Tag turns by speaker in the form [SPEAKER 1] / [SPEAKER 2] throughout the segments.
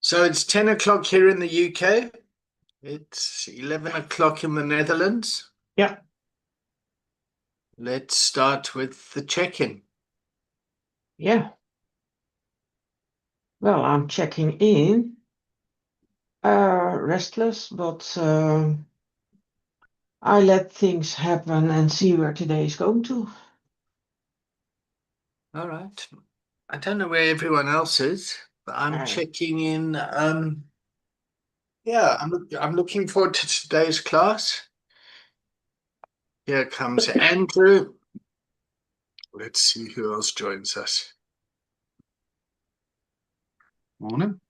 [SPEAKER 1] So it's 10 o'clock here in the UK. It's 11 o'clock in the Netherlands.
[SPEAKER 2] Yeah.
[SPEAKER 1] Let's start with the check-in.
[SPEAKER 2] Yeah. Well, I'm checking in. Restless, but I let things happen and see where today is going to.
[SPEAKER 1] All right. I don't know where everyone else is, but I'm checking in. Yeah, I'm looking forward to today's class. Here comes Andrew. Let's see who else joins us.
[SPEAKER 3] Morning.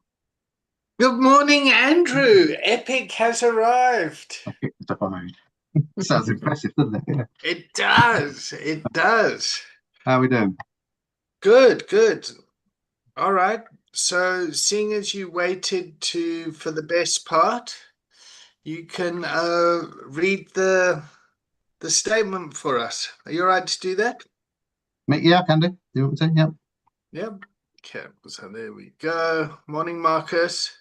[SPEAKER 1] Good morning, Andrew. Epic has arrived.
[SPEAKER 3] Epic survived. Sounds impressive, doesn't it? Yeah.
[SPEAKER 1] It does. It does.
[SPEAKER 3] How are we doing?
[SPEAKER 1] Good, good. All right. So, seeing as you waited for the best part, you can read the statement for us. Are you all right to do that?
[SPEAKER 3] Yeah, I can do. Do you want me to? Yep.
[SPEAKER 1] Yep. Okay. So there we go. Morning, Marcus.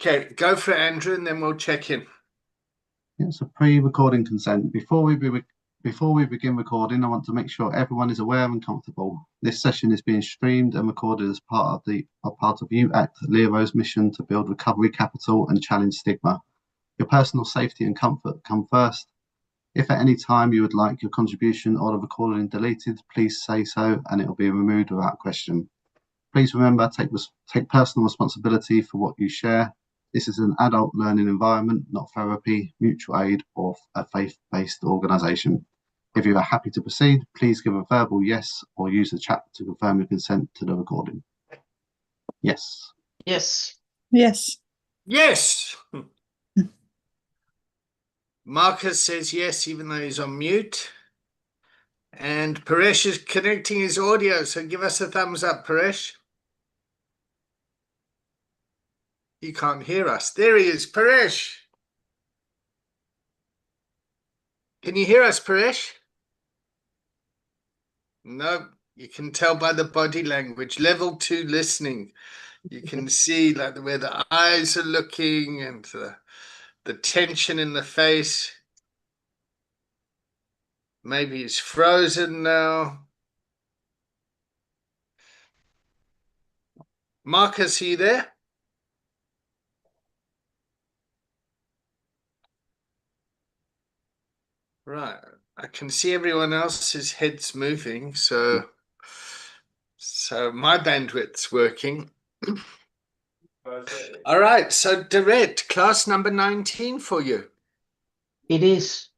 [SPEAKER 1] Okay, go for it, Andrew, and then we'll check in.
[SPEAKER 3] Yeah, so pre-recording consent. Before we begin recording, I want to make sure everyone is aware and comfortable. This session is being streamed and recorded as part of LERO's mission to build recovery capital and challenge stigma. Your personal safety and comfort come first. If at any time you would like your contribution or the recording deleted, please say so and it will be removed without question. Please remember, take personal responsibility for what you share. This is an adult learning environment, not therapy, mutual aid, or a faith-based organisation. If you are happy to proceed, please give a verbal yes or use the chat to confirm your consent to the recording. Yes.
[SPEAKER 2] Yes.
[SPEAKER 4] Yes.
[SPEAKER 1] Yes. Marcus says yes, even though he's on mute. And Paresh is connecting his audio, so give us a thumbs up, Paresh. He can't hear us. There he is, Paresh. Can you hear us, Paresh? No, you can tell by the body language. Level 2 listening. You can see like where the eyes are looking and the tension in the face. Maybe he's frozen now. Marcus, are you there? Right. I can see everyone else's heads moving, so my bandwidth's working. All right, so Direct, class number 19 for you.
[SPEAKER 2] It is.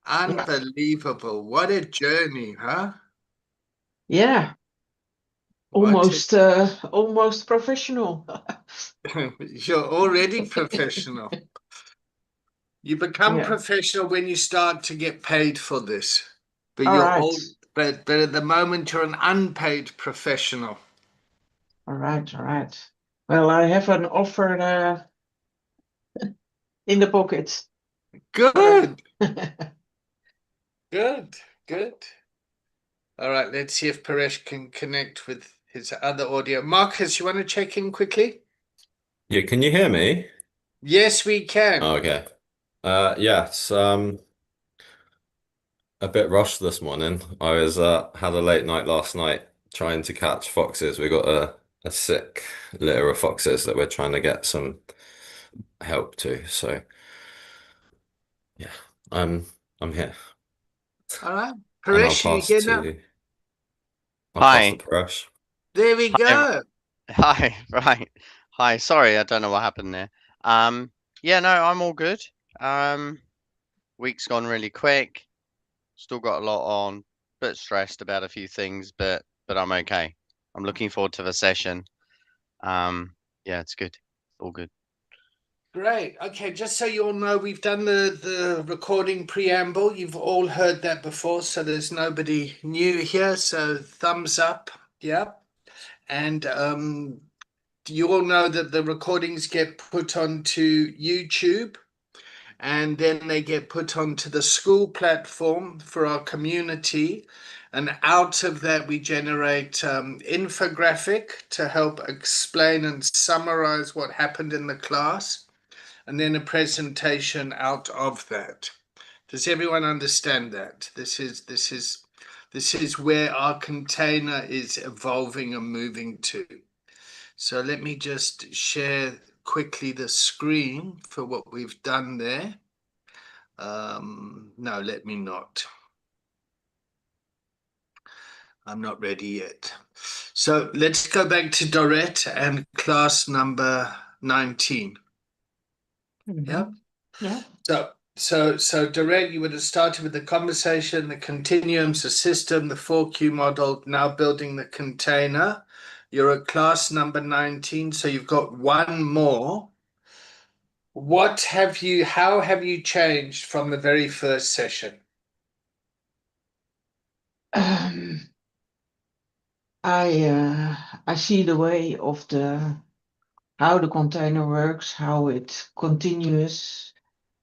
[SPEAKER 1] Unbelievable. What a journey, huh?
[SPEAKER 2] Yeah. Almost professional.
[SPEAKER 1] You're already professional. You become professional when you start to get paid for this. But but at the moment you're an unpaid professional.
[SPEAKER 2] All right. Well, I have an offer in the pocket.
[SPEAKER 1] Good. Good. All right, let's see if Paresh can connect with his other audio. Marcus, you want to check in quickly?
[SPEAKER 5] Yeah, can you hear me?
[SPEAKER 1] Yes, we can.
[SPEAKER 5] Okay. Yes, a bit rushed this morning. I was had a late night last night trying to catch foxes. We got a sick litter of foxes that we're trying to get some help to. So yeah, I'm here.
[SPEAKER 1] All right.
[SPEAKER 5] And
[SPEAKER 1] Paresh, you here now?
[SPEAKER 5] I'll pass to Paresh.
[SPEAKER 1] There we go.
[SPEAKER 6] Hi, right. Hi, sorry, I don't know what happened there. Yeah, no, I'm all good. Week's gone really quick. Still got a lot on, bit stressed about a few things, but I'm okay. I'm looking forward to the session. Yeah, it's good. All good.
[SPEAKER 1] Great. Okay, just so you all know, we've done the recording preamble. You've all heard that before, so there's nobody new here. So thumbs up. Yeah. And you all know that the recordings get put onto YouTube. and then they get put onto the school platform for our community. And out of that, we generate infographic to help explain and summarize what happened in the class, and then a presentation out of that. Does everyone understand that? This is where our container is evolving and moving to. So let me just share quickly the screen for what we've done there. No, let me not. I'm not ready yet. So let's go back to Dorette and class number 19. Yeah.
[SPEAKER 2] Yeah.
[SPEAKER 1] So Dorette, you would have started with the conversation, the continuums, the system, the 4Q model, now building the container. You're at class number 19, so you've got one more. How have you changed from the very first session?
[SPEAKER 2] Um, I see the way of how the container works, how it continues,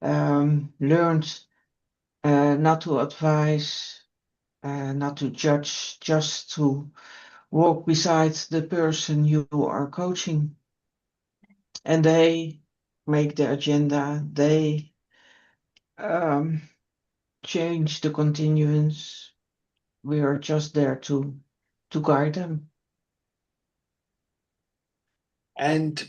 [SPEAKER 2] learned not to advise, not to judge, just to walk beside the person you are coaching. And they make the agenda, they change the continuance. We are just there to guide them.
[SPEAKER 1] And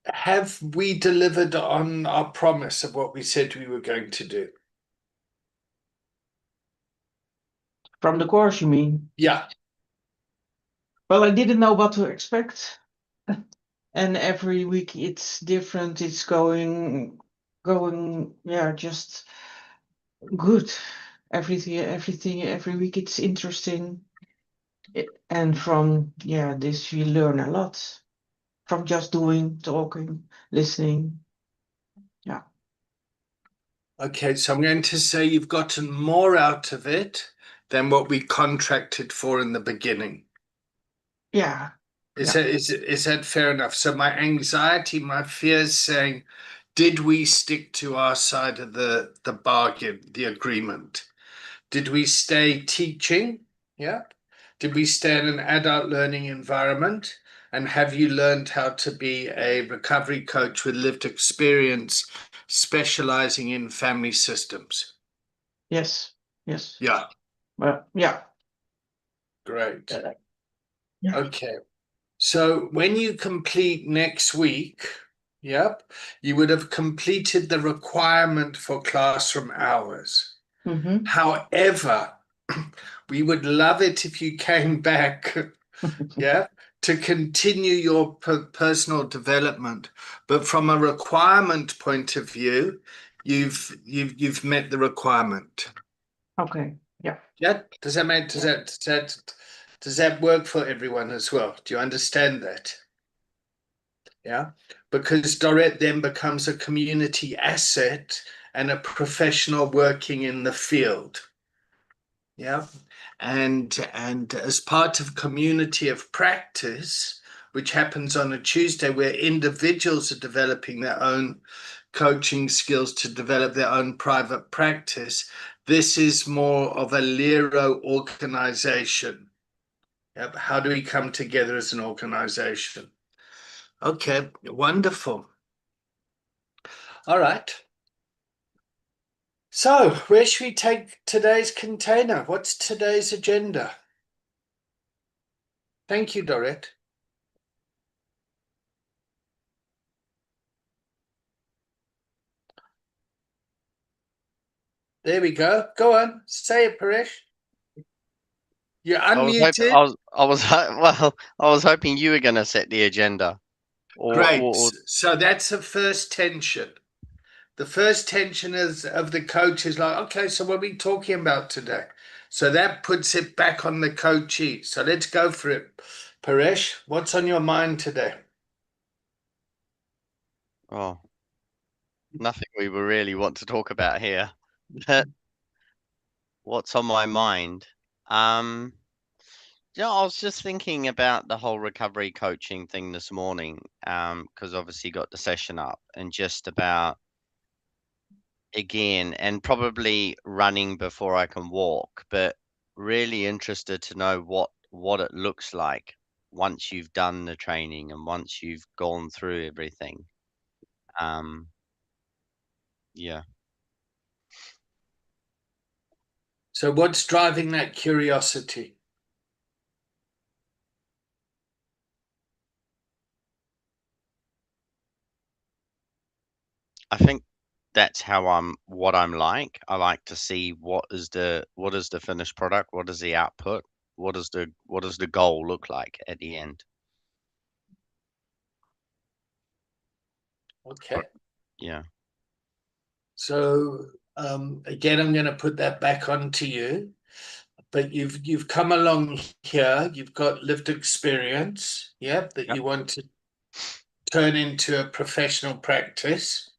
[SPEAKER 1] have we delivered on our promise of what we said we were going to do?
[SPEAKER 2] From the course, you mean?
[SPEAKER 1] Yeah.
[SPEAKER 2] Well, I didn't know what to expect. And every week it's different. It's going, yeah, just good. Everything, every week it's interesting. And from, yeah, this you learn a lot. From just doing, talking, listening. Yeah.
[SPEAKER 1] Okay, so I'm going to say you've gotten more out of it than what we contracted for in the beginning.
[SPEAKER 2] Yeah.
[SPEAKER 1] Is
[SPEAKER 2] Yeah.
[SPEAKER 1] is that fair enough? So my anxiety, my fears saying, did we stick to our side of the bargain, the agreement? Did we stay teaching? Yeah. Did we stay in an adult learning environment? And have you learned how to be a recovery coach with lived experience, specializing in family systems?
[SPEAKER 2] Yes. Yes.
[SPEAKER 1] Yeah,
[SPEAKER 2] Well, yeah.
[SPEAKER 1] great.
[SPEAKER 2] Yeah.
[SPEAKER 1] Okay. So when you complete next week, yep, you would have completed the requirement for classroom hours.
[SPEAKER 2] Mm-hmm.
[SPEAKER 1] However, we would love it if you came back, yeah, to continue your personal development. But from a requirement point of view, you've met the requirement.
[SPEAKER 2] Okay. Yeah.
[SPEAKER 1] Yeah, does that make
[SPEAKER 2] Yeah.
[SPEAKER 1] does that work for everyone as well? Do you understand that? Yeah, because Dorette then becomes a community asset and a professional working in the field. Yeah, and as part of community of practice, which happens on a Tuesday, where individuals are developing their own coaching skills to develop their own private practice, this is more of a LERO organization. Yep. How do we come together as an organization? Okay, wonderful. All right. So, where should we take today's container? What's today's agenda? Thank you, Dorette. There we go. Go on, say it, Paresh. You're unmuted.
[SPEAKER 6] Well, I was hoping you were going to set the agenda.
[SPEAKER 1] Great.
[SPEAKER 6] Or
[SPEAKER 1] So that's the first tension. The first tension is of the coach is like, okay, so what are we talking about today? So that puts it back on the coachee. So let's go for it. Paresh, what's on your mind today?
[SPEAKER 6] oh, nothing we would really want to talk about here. But what's on my mind? Yeah, I was just thinking about the whole recovery coaching thing this morning, because obviously got the session up and just about again, and probably running before I can walk, but really interested to know what it looks like once you've done the training and once you've gone through everything. Yeah.
[SPEAKER 1] So what's driving that curiosity?
[SPEAKER 6] I think that's what I'm like. I like to see what is the finished product, what is the output, what does the goal look like at the end.
[SPEAKER 1] Okay.
[SPEAKER 6] Yeah.
[SPEAKER 1] So again, I'm going to put that back onto you. But you've come along here. You've got lived experience, yeah, that
[SPEAKER 6] Yep.
[SPEAKER 1] you want to turn into a professional practice.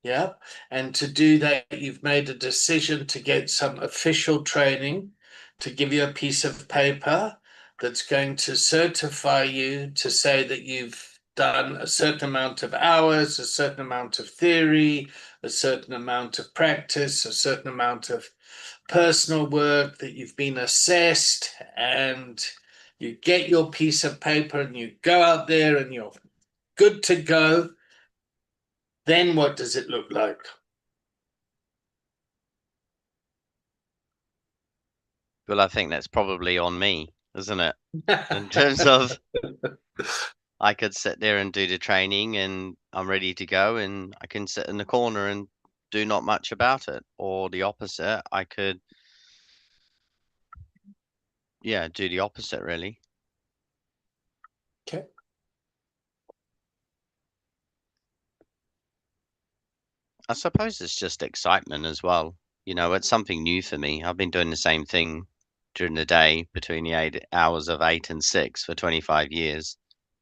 [SPEAKER 1] Yeah. And to do that, you've made a decision to get some official training to give you a piece of paper that's going to certify you to say that you've done a certain amount of hours, a certain amount of theory, a certain amount of practice, a certain amount of personal work, that you've been assessed, and you get your piece of paper and you go out there and you're good to go. Then what does it look like?
[SPEAKER 6] Well, I think that's probably on me, isn't it? In terms of I could sit there and do the training and I'm ready to go and I can sit in the corner and do not much about it. Or the opposite, I could, yeah, do the opposite really.
[SPEAKER 1] Okay.
[SPEAKER 6] I suppose it's just excitement as well. You know, it's something new for me. I've been doing the same thing during the day between the 8 hours of 8 and 6 for 25 years.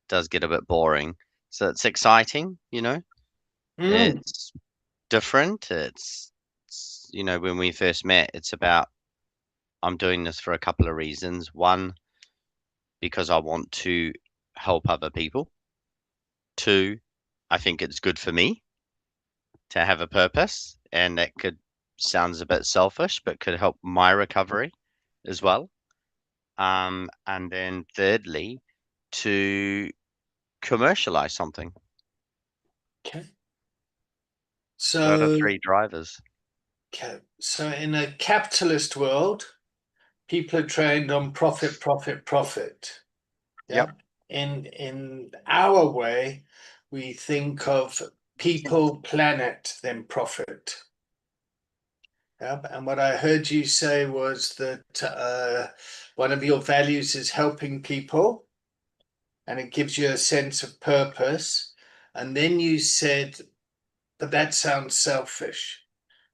[SPEAKER 6] It does get a bit boring. So it's exciting, you know.
[SPEAKER 1] Mm,
[SPEAKER 6] It's different. You know, when we first met, it's about I'm doing this for a couple of reasons. One, because I want to help other people. Two, I think it's good for me to have a purpose, and that could sounds a bit selfish, but could help my recovery as well. And then thirdly, to commercialize something.
[SPEAKER 1] okay.
[SPEAKER 6] Those are
[SPEAKER 1] So,
[SPEAKER 6] three drivers.
[SPEAKER 1] okay. So in a capitalist world, people are trained on profit, profit, profit.
[SPEAKER 6] Yep.
[SPEAKER 1] Yeah. In our way, we think of people, planet, then profit. Yeah. And what I heard you say was that one of your values is helping people, and it gives you a sense of purpose. And then you said, but that sounds selfish.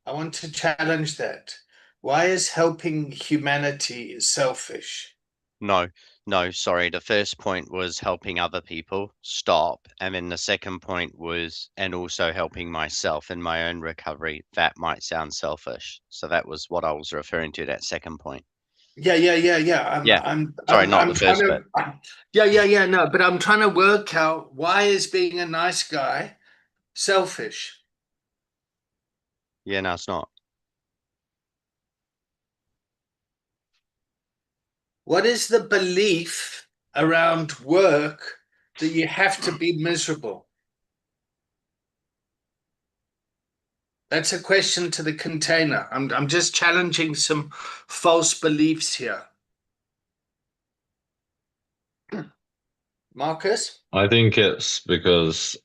[SPEAKER 1] I want to challenge that. Why is helping humanity selfish?
[SPEAKER 6] No, no, sorry. The first point was helping other people stop. And then the second point was, and also helping myself in my own recovery. That might sound selfish. So that was what I was referring to, that second point.
[SPEAKER 1] Yeah.
[SPEAKER 6] Yeah. Sorry, not the
[SPEAKER 1] I'm trying
[SPEAKER 6] first
[SPEAKER 1] to.
[SPEAKER 6] bit.
[SPEAKER 1] Yeah. No, but I'm trying to work out, why is being a nice guy selfish?
[SPEAKER 6] Yeah, no, it's not.
[SPEAKER 1] What is the belief around work that you have to be miserable? That's a question to the container. I'm just challenging some false beliefs here. Marcus?
[SPEAKER 5] I think it's because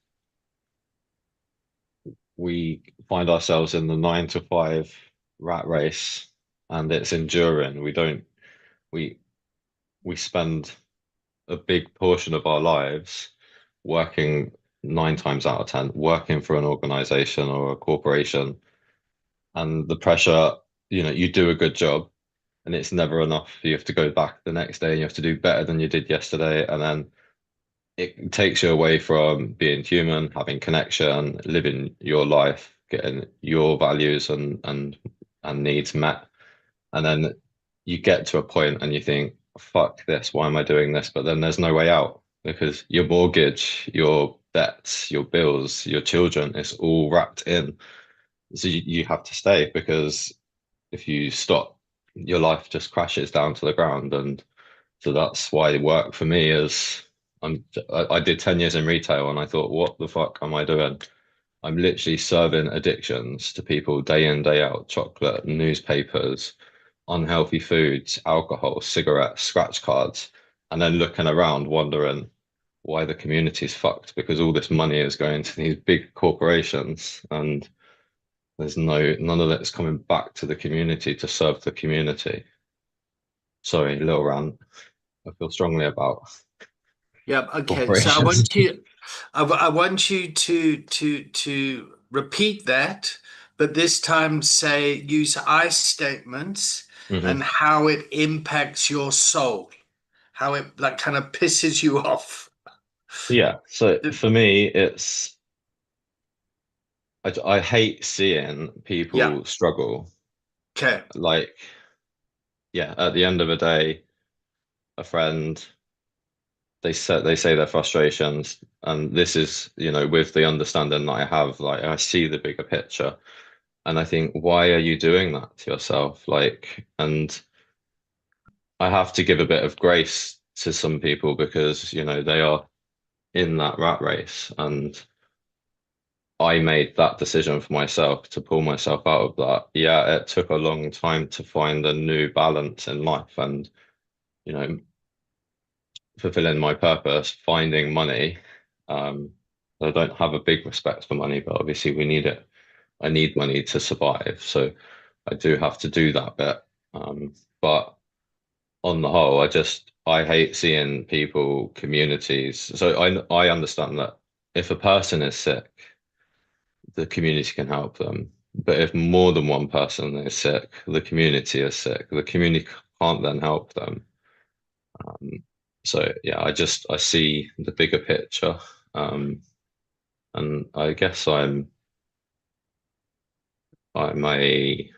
[SPEAKER 5] we find ourselves in the 9 to 5 rat race and it's enduring. We we spend a big portion of our lives working 9 times out of 10, working for an organization or a corporation. And the pressure, you do a good job and it's never enough. You have to go back the next day and you have to do better than you did yesterday. And then it takes you away from being human, having connection, living your life, getting your values and needs met. And then you get to a point and you think, fuck this, why am I doing this? But then there's no way out because your mortgage, your debts, your bills, your children, it's all wrapped in. So you have to stay, because if you stop, your life just crashes down to the ground. And so that's why work for me is, I did 10 years in retail and I thought, what the fuck am I doing? I'm literally serving addictions to people day in, day out: chocolate, newspapers, unhealthy foods, alcohol, cigarettes, scratch cards, and then looking around wondering why the community's fucked, because all this money is going to these big corporations and there's none of it's coming back to the community to serve the community. Sorry, little rant. I feel strongly about
[SPEAKER 1] Yep. Okay. So
[SPEAKER 5] corporations.
[SPEAKER 1] I want you to repeat that, but this time say use I statements
[SPEAKER 5] Mhm.
[SPEAKER 1] and how it impacts your soul, how it like kind of pisses you off.
[SPEAKER 5] Yeah. So for me, I hate seeing
[SPEAKER 1] Yeah.
[SPEAKER 5] people struggle.
[SPEAKER 1] Okay.
[SPEAKER 5] Like, yeah, at the end of the day, a friend, they say their frustrations, and this is, with the understanding that I have, like, I see the bigger picture, and I think, why are you doing that to yourself? Like, and I have to give a bit of grace to some people, because they are in that rat race, and I made that decision for myself to pull myself out of that. Yeah, it took a long time to find a new balance in life, and you know fulfilling my purpose, finding money. Um, I don't have a big respect for money, but obviously we need it. I need money to survive, so I do have to do that bit. But on the whole, I hate seeing people, communities. So I understand that if a person is sick, the community can help them. But if more than one person is sick, the community is sick. The community can't then help them. Um, so yeah, I see the bigger picture, um, and I guess I'm a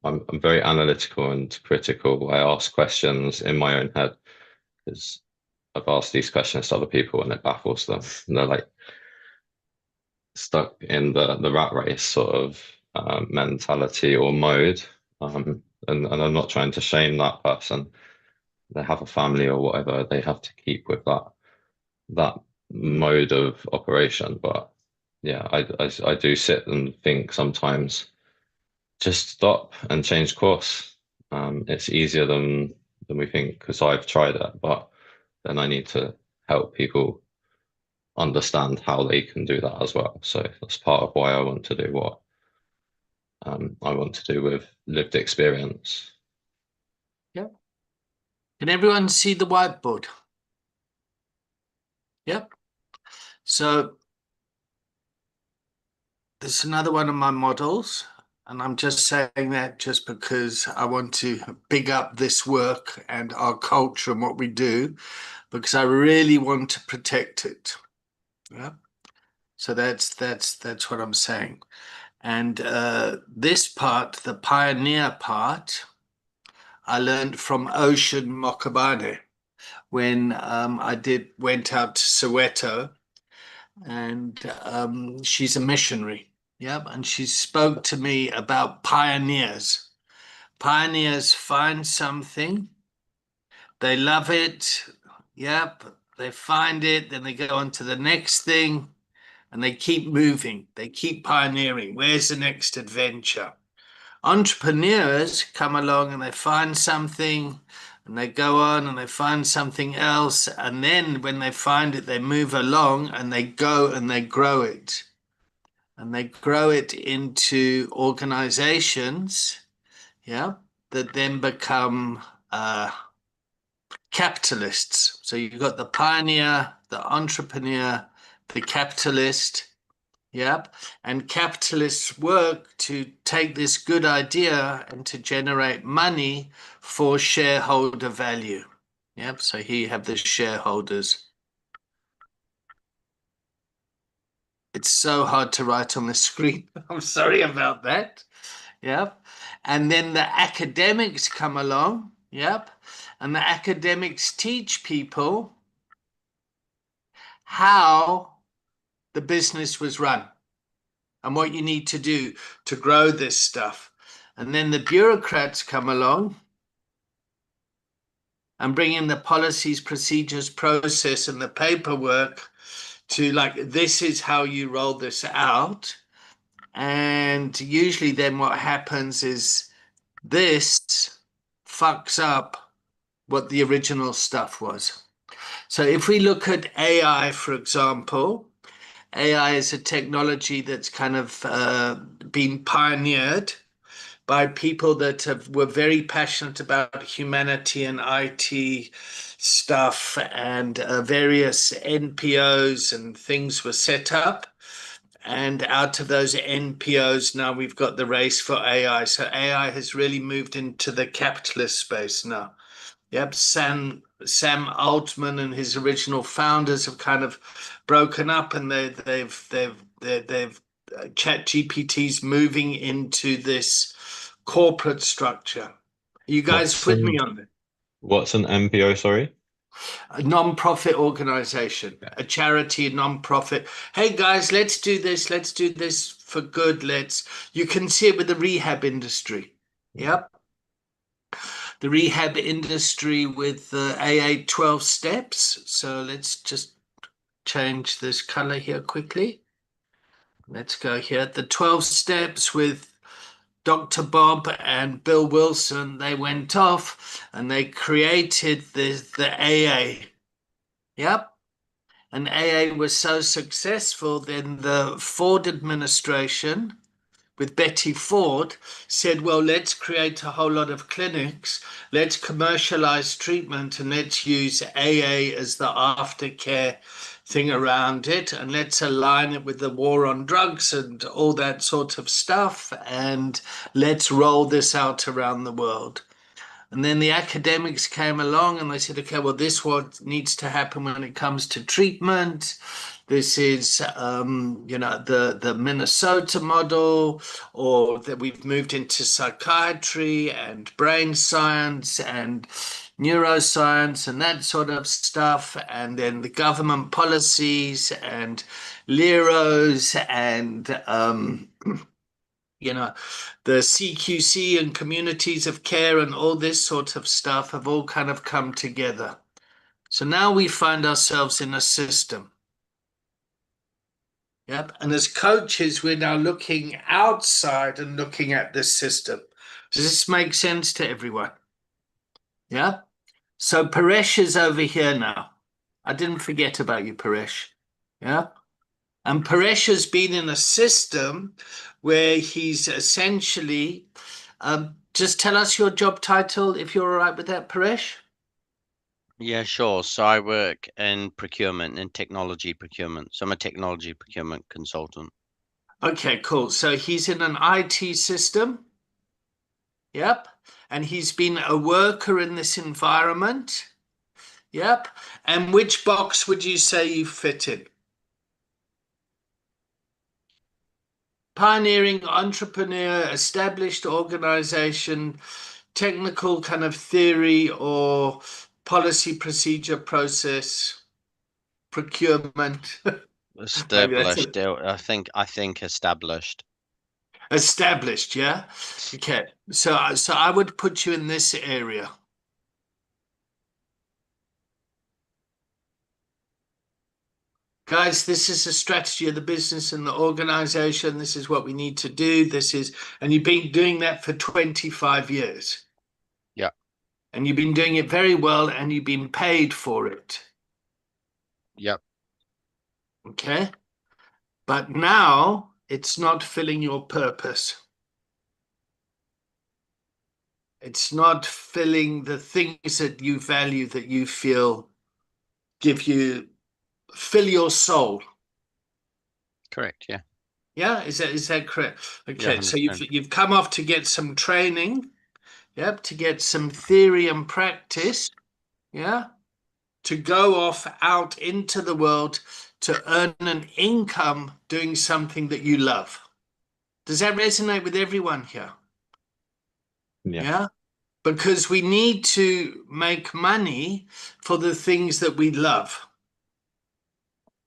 [SPEAKER 5] I'm very analytical and critical. I ask questions in my own head, because I've asked these questions to other people and it baffles them. And they're like stuck in the rat race sort of mentality or mode. And I'm not trying to shame that person. They have a family or whatever. They have to keep with that mode of operation. But yeah, I do sit and think sometimes, just stop and change course. It's easier than we think, because I've tried it, but then I need to help people understand how they can do that as well. So that's part of why I want to do what I want to do with lived experience.
[SPEAKER 1] Yep. Can everyone see the whiteboard? Yep. So this is another one of my models, and I'm just saying that just because I want to big up this work and our culture and what we do, because I really want to protect it. Yeah. So that's what I'm saying. And this part, the pioneer part, I learned from Ocean Mokabane when I did went out to Soweto, and she's a missionary. Yep, and she spoke to me about pioneers. Pioneers find something, they love it. Yep, they find it, then they go on to the next thing, and they keep moving. They keep pioneering. Where's the next adventure? Entrepreneurs come along and they find something, and they go on and they find something else, and then when they find it, they move along and they go and they grow it, and they grow it into organizations, yeah, that then become capitalists. So you've got the pioneer, the entrepreneur, the capitalist. Yep. And capitalists work to take this good idea and to generate money for shareholder value. Yep. So here you have the shareholders. It's so hard to write on the screen. I'm sorry about that. Yep. And then the academics come along. Yep. And the academics teach people how the business was run. and what you need to do to grow this stuff. And then the bureaucrats come along and bring in the policies, procedures, process, and the paperwork to like, this is how you roll this out. And usually then what happens is this fucks up what the original stuff was. So if we look at AI, for example, AI is a technology that's kind of been pioneered by people that were very passionate about humanity and IT stuff, and various NPOs and things were set up. And out of those NPOs, now we've got the race for AI. So AI has really moved into the capitalist space now. Yep, Sam Altman and his original founders have kind of broken up, and they've Chat GPT's moving into this corporate structure. Are you guys with me on that?
[SPEAKER 5] What's an MPO, sorry?
[SPEAKER 1] A non-profit organization, a charity, non-profit. Hey guys, let's do this. Let's do this for good. You can see it with the rehab industry. Yep. The rehab industry with the AA 12 steps. So let's just change this color here quickly. Let's go here. The 12 steps with Dr. Bob and Bill Wilson, they went off and they created the AA. Yep. And AA was so successful, then the Ford administration with Betty Ford said, well, let's create a whole lot of clinics, let's commercialize treatment, and let's use AA as the aftercare thing around it, and let's align it with the war on drugs and all that sort of stuff, and let's roll this out around the world. And then the academics came along and they said, okay, well, this is what needs to happen when it comes to treatment. This is, the Minnesota model, or that we've moved into psychiatry and brain science and neuroscience and that sort of stuff. And then the government policies and LEROs and, the CQC and communities of care and all this sort of stuff have all kind of come together. So now we find ourselves in a system. Yep. And as coaches, we're now looking outside and looking at this system. Does this make sense to everyone? Yeah. So Paresh is over here now. I didn't forget about you, Paresh. Yeah. And Paresh has been in a system where he's essentially, just tell us your job title, if you're all right with that, Paresh.
[SPEAKER 6] Yeah, sure. So I work in procurement and technology procurement. So I'm a technology procurement consultant.
[SPEAKER 1] Okay, cool. So he's in an IT system. Yep. And he's been a worker in this environment. Yep. And which box would you say you fit in? Pioneering entrepreneur, established organization, technical kind of theory or policy, procedure, process, procurement. Maybe that's
[SPEAKER 6] Established. I think established.
[SPEAKER 1] established, yeah? Okay. So I would put you in this area. Guys, this is the strategy of the business and the organization. This is what we need to do. And you've been doing that for 25 years.
[SPEAKER 6] Yeah.
[SPEAKER 1] And you've been doing it very well, and you've been paid for it.
[SPEAKER 6] Yep.
[SPEAKER 1] Okay. But now it's not filling your purpose. It's not filling the things that you value, that you feel fill your soul.
[SPEAKER 6] Correct. Yeah.
[SPEAKER 1] Yeah, is that correct? Okay,
[SPEAKER 6] Yeah,
[SPEAKER 1] so
[SPEAKER 6] 100%.
[SPEAKER 1] you've come off to get some training, yep, to get some theory and practice, yeah, to go off out into the world to earn an income doing something that you love. Does that resonate with everyone here?
[SPEAKER 5] Yeah.
[SPEAKER 1] Yeah, because we need to make money for the things that we love.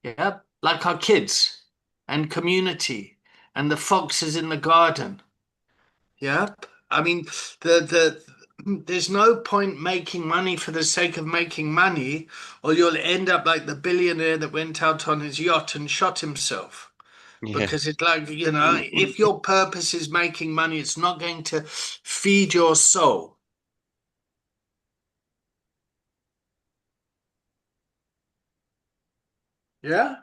[SPEAKER 1] Yeah, like our kids and community and the fox is in the garden. Yep. I mean, there's no point making money for the sake of making money, or you'll end up like the billionaire that went out on his yacht and shot himself.
[SPEAKER 6] Yeah.
[SPEAKER 1] Because it's like, if your purpose is making money, it's not going to feed your soul. Yeah?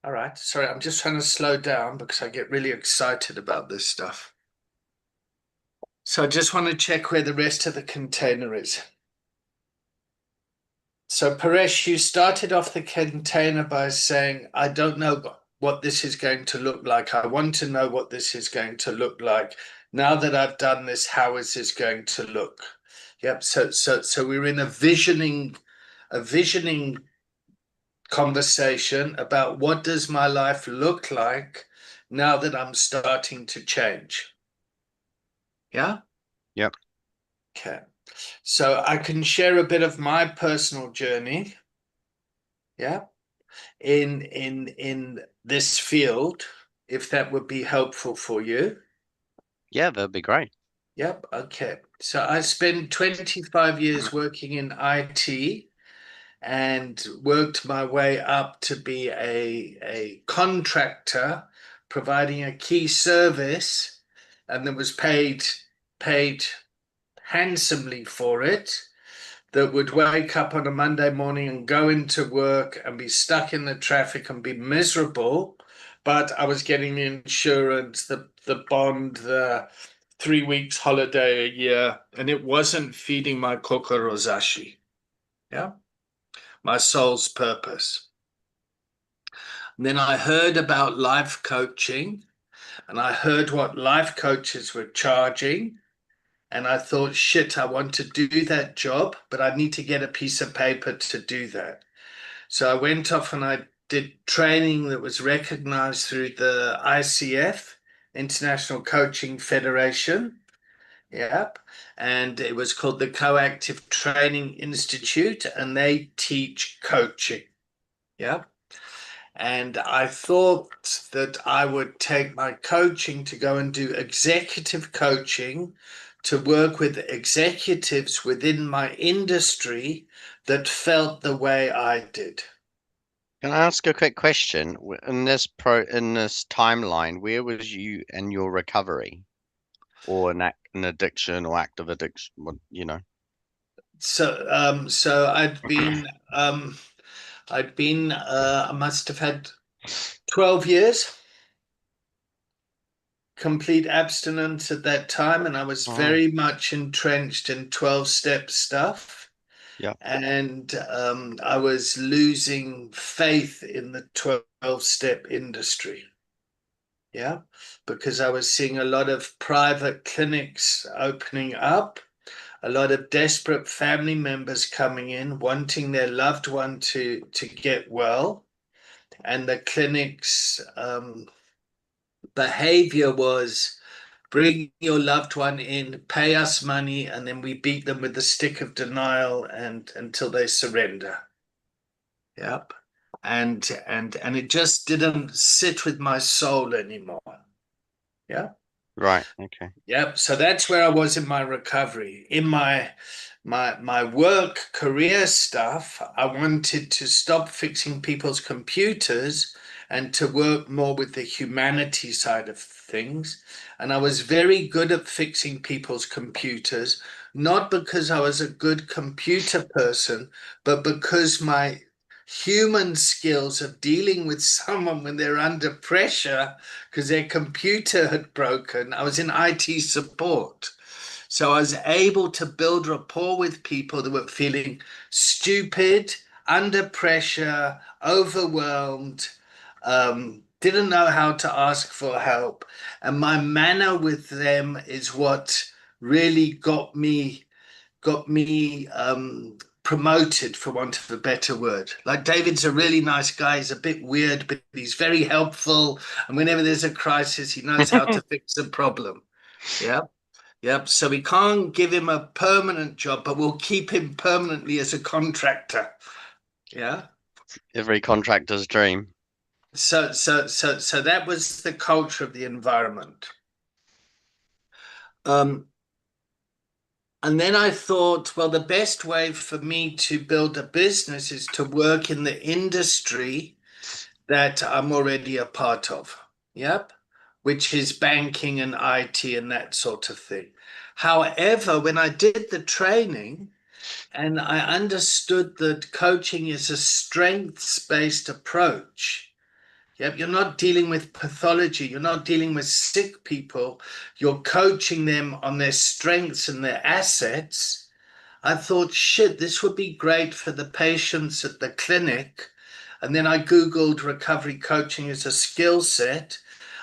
[SPEAKER 1] All right. Sorry, I'm just trying to slow down because I get really excited about this stuff. So I just want to check where the rest of the container is. So Paresh, you started off the container by saying, I don't know what this is going to look like. I want to know what this is going to look like. Now that I've done this, how is this going to look? Yep. So we're in a visioning conversation about what does my life look like now that I'm starting to change. Yeah?
[SPEAKER 6] Yep.
[SPEAKER 1] Okay. So I can share a bit of my personal journey. Yeah. In this field, if that would be helpful for you.
[SPEAKER 6] Yeah, that'd be great.
[SPEAKER 1] Yep. Okay. So I spent 25 years working in IT and worked my way up to be a contractor providing a key service, and that was paid handsomely for it, that would wake up on a Monday morning and go into work and be stuck in the traffic and be miserable. But I was getting the insurance, the bond, the 3 weeks holiday a year, and it wasn't feeding my kokorozashi. Yeah. My soul's purpose. And then I heard about life coaching, and I heard what life coaches were charging. And I thought, shit, I want to do that job, but I need to get a piece of paper to do that. So I went off and I did training that was recognized through the ICF, International Coaching Federation. Yep. And it was called the Coactive Training Institute, and they teach coaching. Yep. And I thought that I would take my coaching to go and do executive coaching to work with executives within my industry that felt the way I did.
[SPEAKER 6] Can I ask a quick question? In this timeline, where was you in your recovery, or an addiction or active addiction?
[SPEAKER 1] So I must have had 12 years complete abstinence at that time, and I was
[SPEAKER 6] Oh,
[SPEAKER 1] very much entrenched in 12-step stuff.
[SPEAKER 6] yeah.
[SPEAKER 1] And I was losing faith in the 12-step industry. Yeah, because I was seeing a lot of private clinics opening up, a lot of desperate family members coming in, wanting their loved one to get well. And the clinic's behavior was bring your loved one in, pay us money, and then we beat them with the stick of denial and until they surrender. Yep. And it just didn't sit with my soul anymore. Yeah.
[SPEAKER 6] Right. Okay.
[SPEAKER 1] Yep. So that's where I was in my recovery. In my work career stuff, I wanted to stop fixing people's computers and to work more with the humanity side of things. And I was very good at fixing people's computers, not because I was a good computer person, but because my human skills of dealing with someone when they're under pressure because their computer had broken. I was in IT support. So I was able to build rapport with people that were feeling stupid, under pressure, overwhelmed, didn't know how to ask for help. And my manner with them is what really got me promoted, for want of a better word. Like David's a really nice guy. He's a bit weird, but he's very helpful. And whenever there's a crisis, he knows how to fix a problem. Yeah. Yep. So we can't give him a permanent job, but we'll keep him permanently as a contractor. Yeah.
[SPEAKER 6] Every contractor's dream.
[SPEAKER 1] So that was the culture of the environment. And then I thought, well, the best way for me to build a business is to work in the industry that I'm already a part of. Yep. Which is banking and IT and that sort of thing. However, when I did the training and I understood that coaching is a strengths-based approach, yep, you're not dealing with pathology, you're not dealing with sick people, you're coaching them on their strengths and their assets. I thought, shit, this would be great for the patients at the clinic. And then I Googled recovery coaching as a skill set.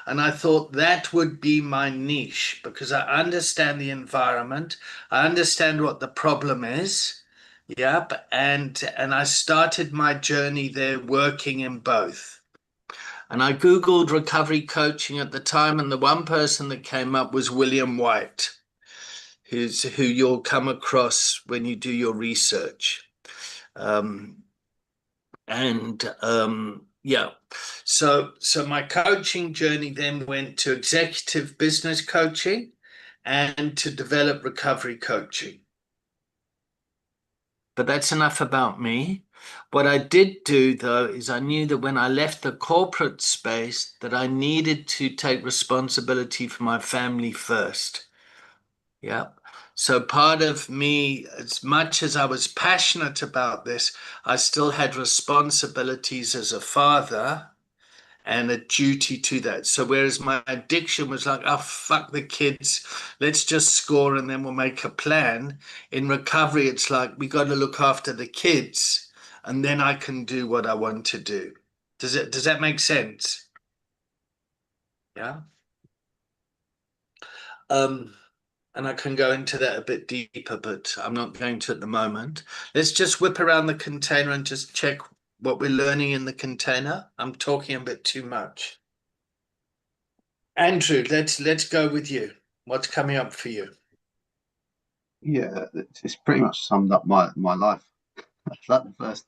[SPEAKER 1] And I thought that would be my niche because I understand the environment. I understand what the problem is. Yep. And I started my journey there working in both. And I Googled recovery coaching at the time, and the one person that came up was William White, who you'll come across when you do your research. Yeah, so my coaching journey then went to executive business coaching and to develop recovery coaching. But that's enough about me. What I did do though is I knew that when I left the corporate space that I needed to take responsibility for my family first. Yeah. So part of me, as much as I was passionate about this, I still had responsibilities as a father and a duty to that. So whereas my addiction was like, oh, fuck the kids, let's just score and then we'll make a plan. In recovery, it's like, we got to look after the kids and then I can do what I want to do. Does that make sense? Yeah. And I can go into that a bit deeper, but I'm not going to at the moment. Let's just whip around the container and just check what we're learning in the container. I'm talking a bit too much. Andrew, let's go with you. What's coming up for you?
[SPEAKER 3] Yeah, it's pretty much summed up my life. Like the first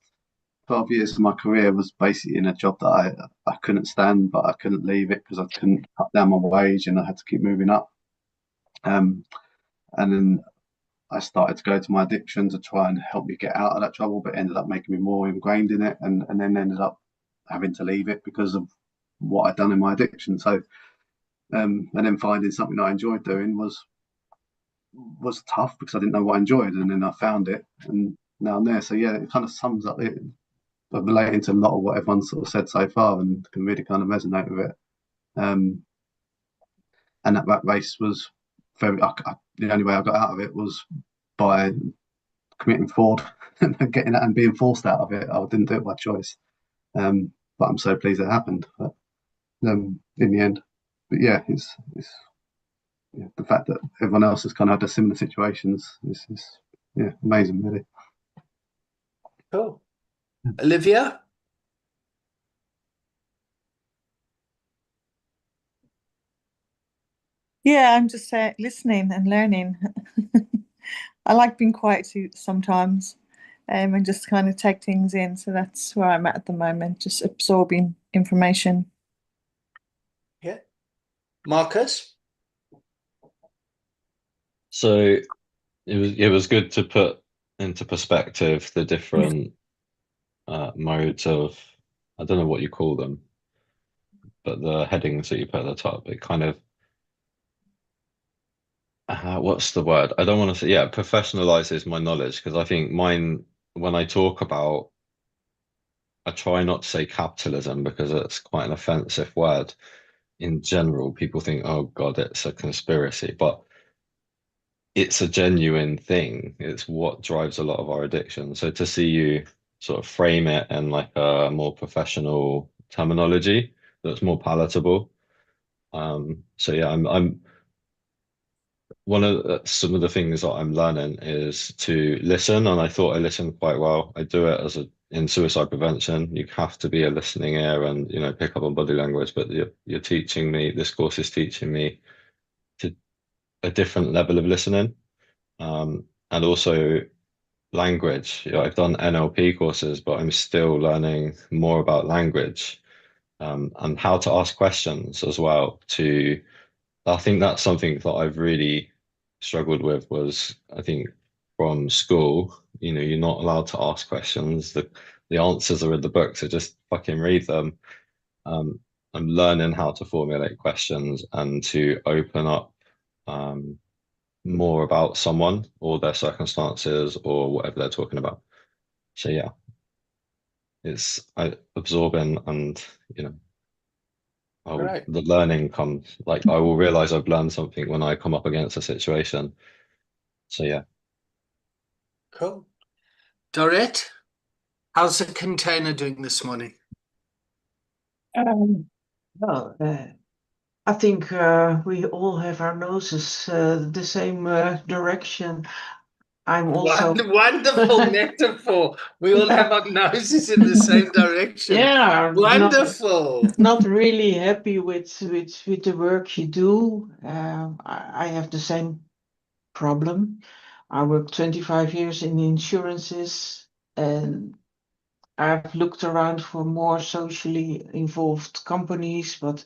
[SPEAKER 3] 12 years of my career was basically in a job that I couldn't stand, but I couldn't leave it because I couldn't cut down my wage and I had to keep moving up. And then I started to go to my addiction to try and help me get out of that trouble, but ended up making me more ingrained in it, and then ended up having to leave it because of what I'd done in my addiction. So, and then finding something I enjoyed doing was tough because I didn't know what I enjoyed, and then I found it, and now I'm there. So yeah, it kind of sums up it, relating to a lot of what everyone's sort of said so far, and can really kind of resonate with it. And that race was the only way I got out of it was by committing fraud and getting and being forced out of it. I didn't do it by choice. But I'm so pleased it happened. But in the end, but yeah, it's yeah, the fact that everyone else has kind of had a similar situations is yeah, amazing, really.
[SPEAKER 1] Cool. Olivia?
[SPEAKER 4] Yeah, I'm just listening and learning. I like being quiet too sometimes, and just kind of take things in. So that's where I'm at the moment, just absorbing information.
[SPEAKER 1] Yeah. Marcus?
[SPEAKER 5] So it was good to put into perspective the different modes of, I don't know what you call them, but the headings that you put at the top, it kind of what's the word? I don't want to say, yeah, professionalizes my knowledge because I think mine, when I talk about, I try not to say capitalism because it's quite an offensive word. In general, people think, oh God, it's a conspiracy, but it's a genuine thing. It's what drives a lot of our addiction. So to see you sort of frame it in like a more professional terminology that's more palatable. So yeah, I'm one of some of the things that I'm learning is to listen, and I thought I listened quite well. I do it as a in suicide prevention. You have to be a listening ear and pick up on body language. But you're teaching me. This course is teaching me to a different level of listening, and also language. You know, I've done NLP courses, but I'm still learning more about language, and how to ask questions as well. I think that's something that I've really struggled with was, I think, from school, you know, you're not allowed to ask questions. The answers are in the book, so just fucking read them. Um, I'm learning how to formulate questions and to open up more about someone or their circumstances or whatever they're talking about. So yeah, it's absorbing, and you know,
[SPEAKER 1] Right.
[SPEAKER 5] the learning comes, like I will realize I've learned something when I come up against a situation. So yeah.
[SPEAKER 1] Cool. Dorette, how's the container doing this morning?
[SPEAKER 2] Um, well, I think we all have our noses the same direction. I'm also
[SPEAKER 1] Wonderful metaphor. We all have our noses in the same direction.
[SPEAKER 2] yeah,
[SPEAKER 1] Wonderful.
[SPEAKER 2] not really happy with the work you do. I have the same problem. I worked 25 years in insurances, and I've looked around for more socially involved companies, but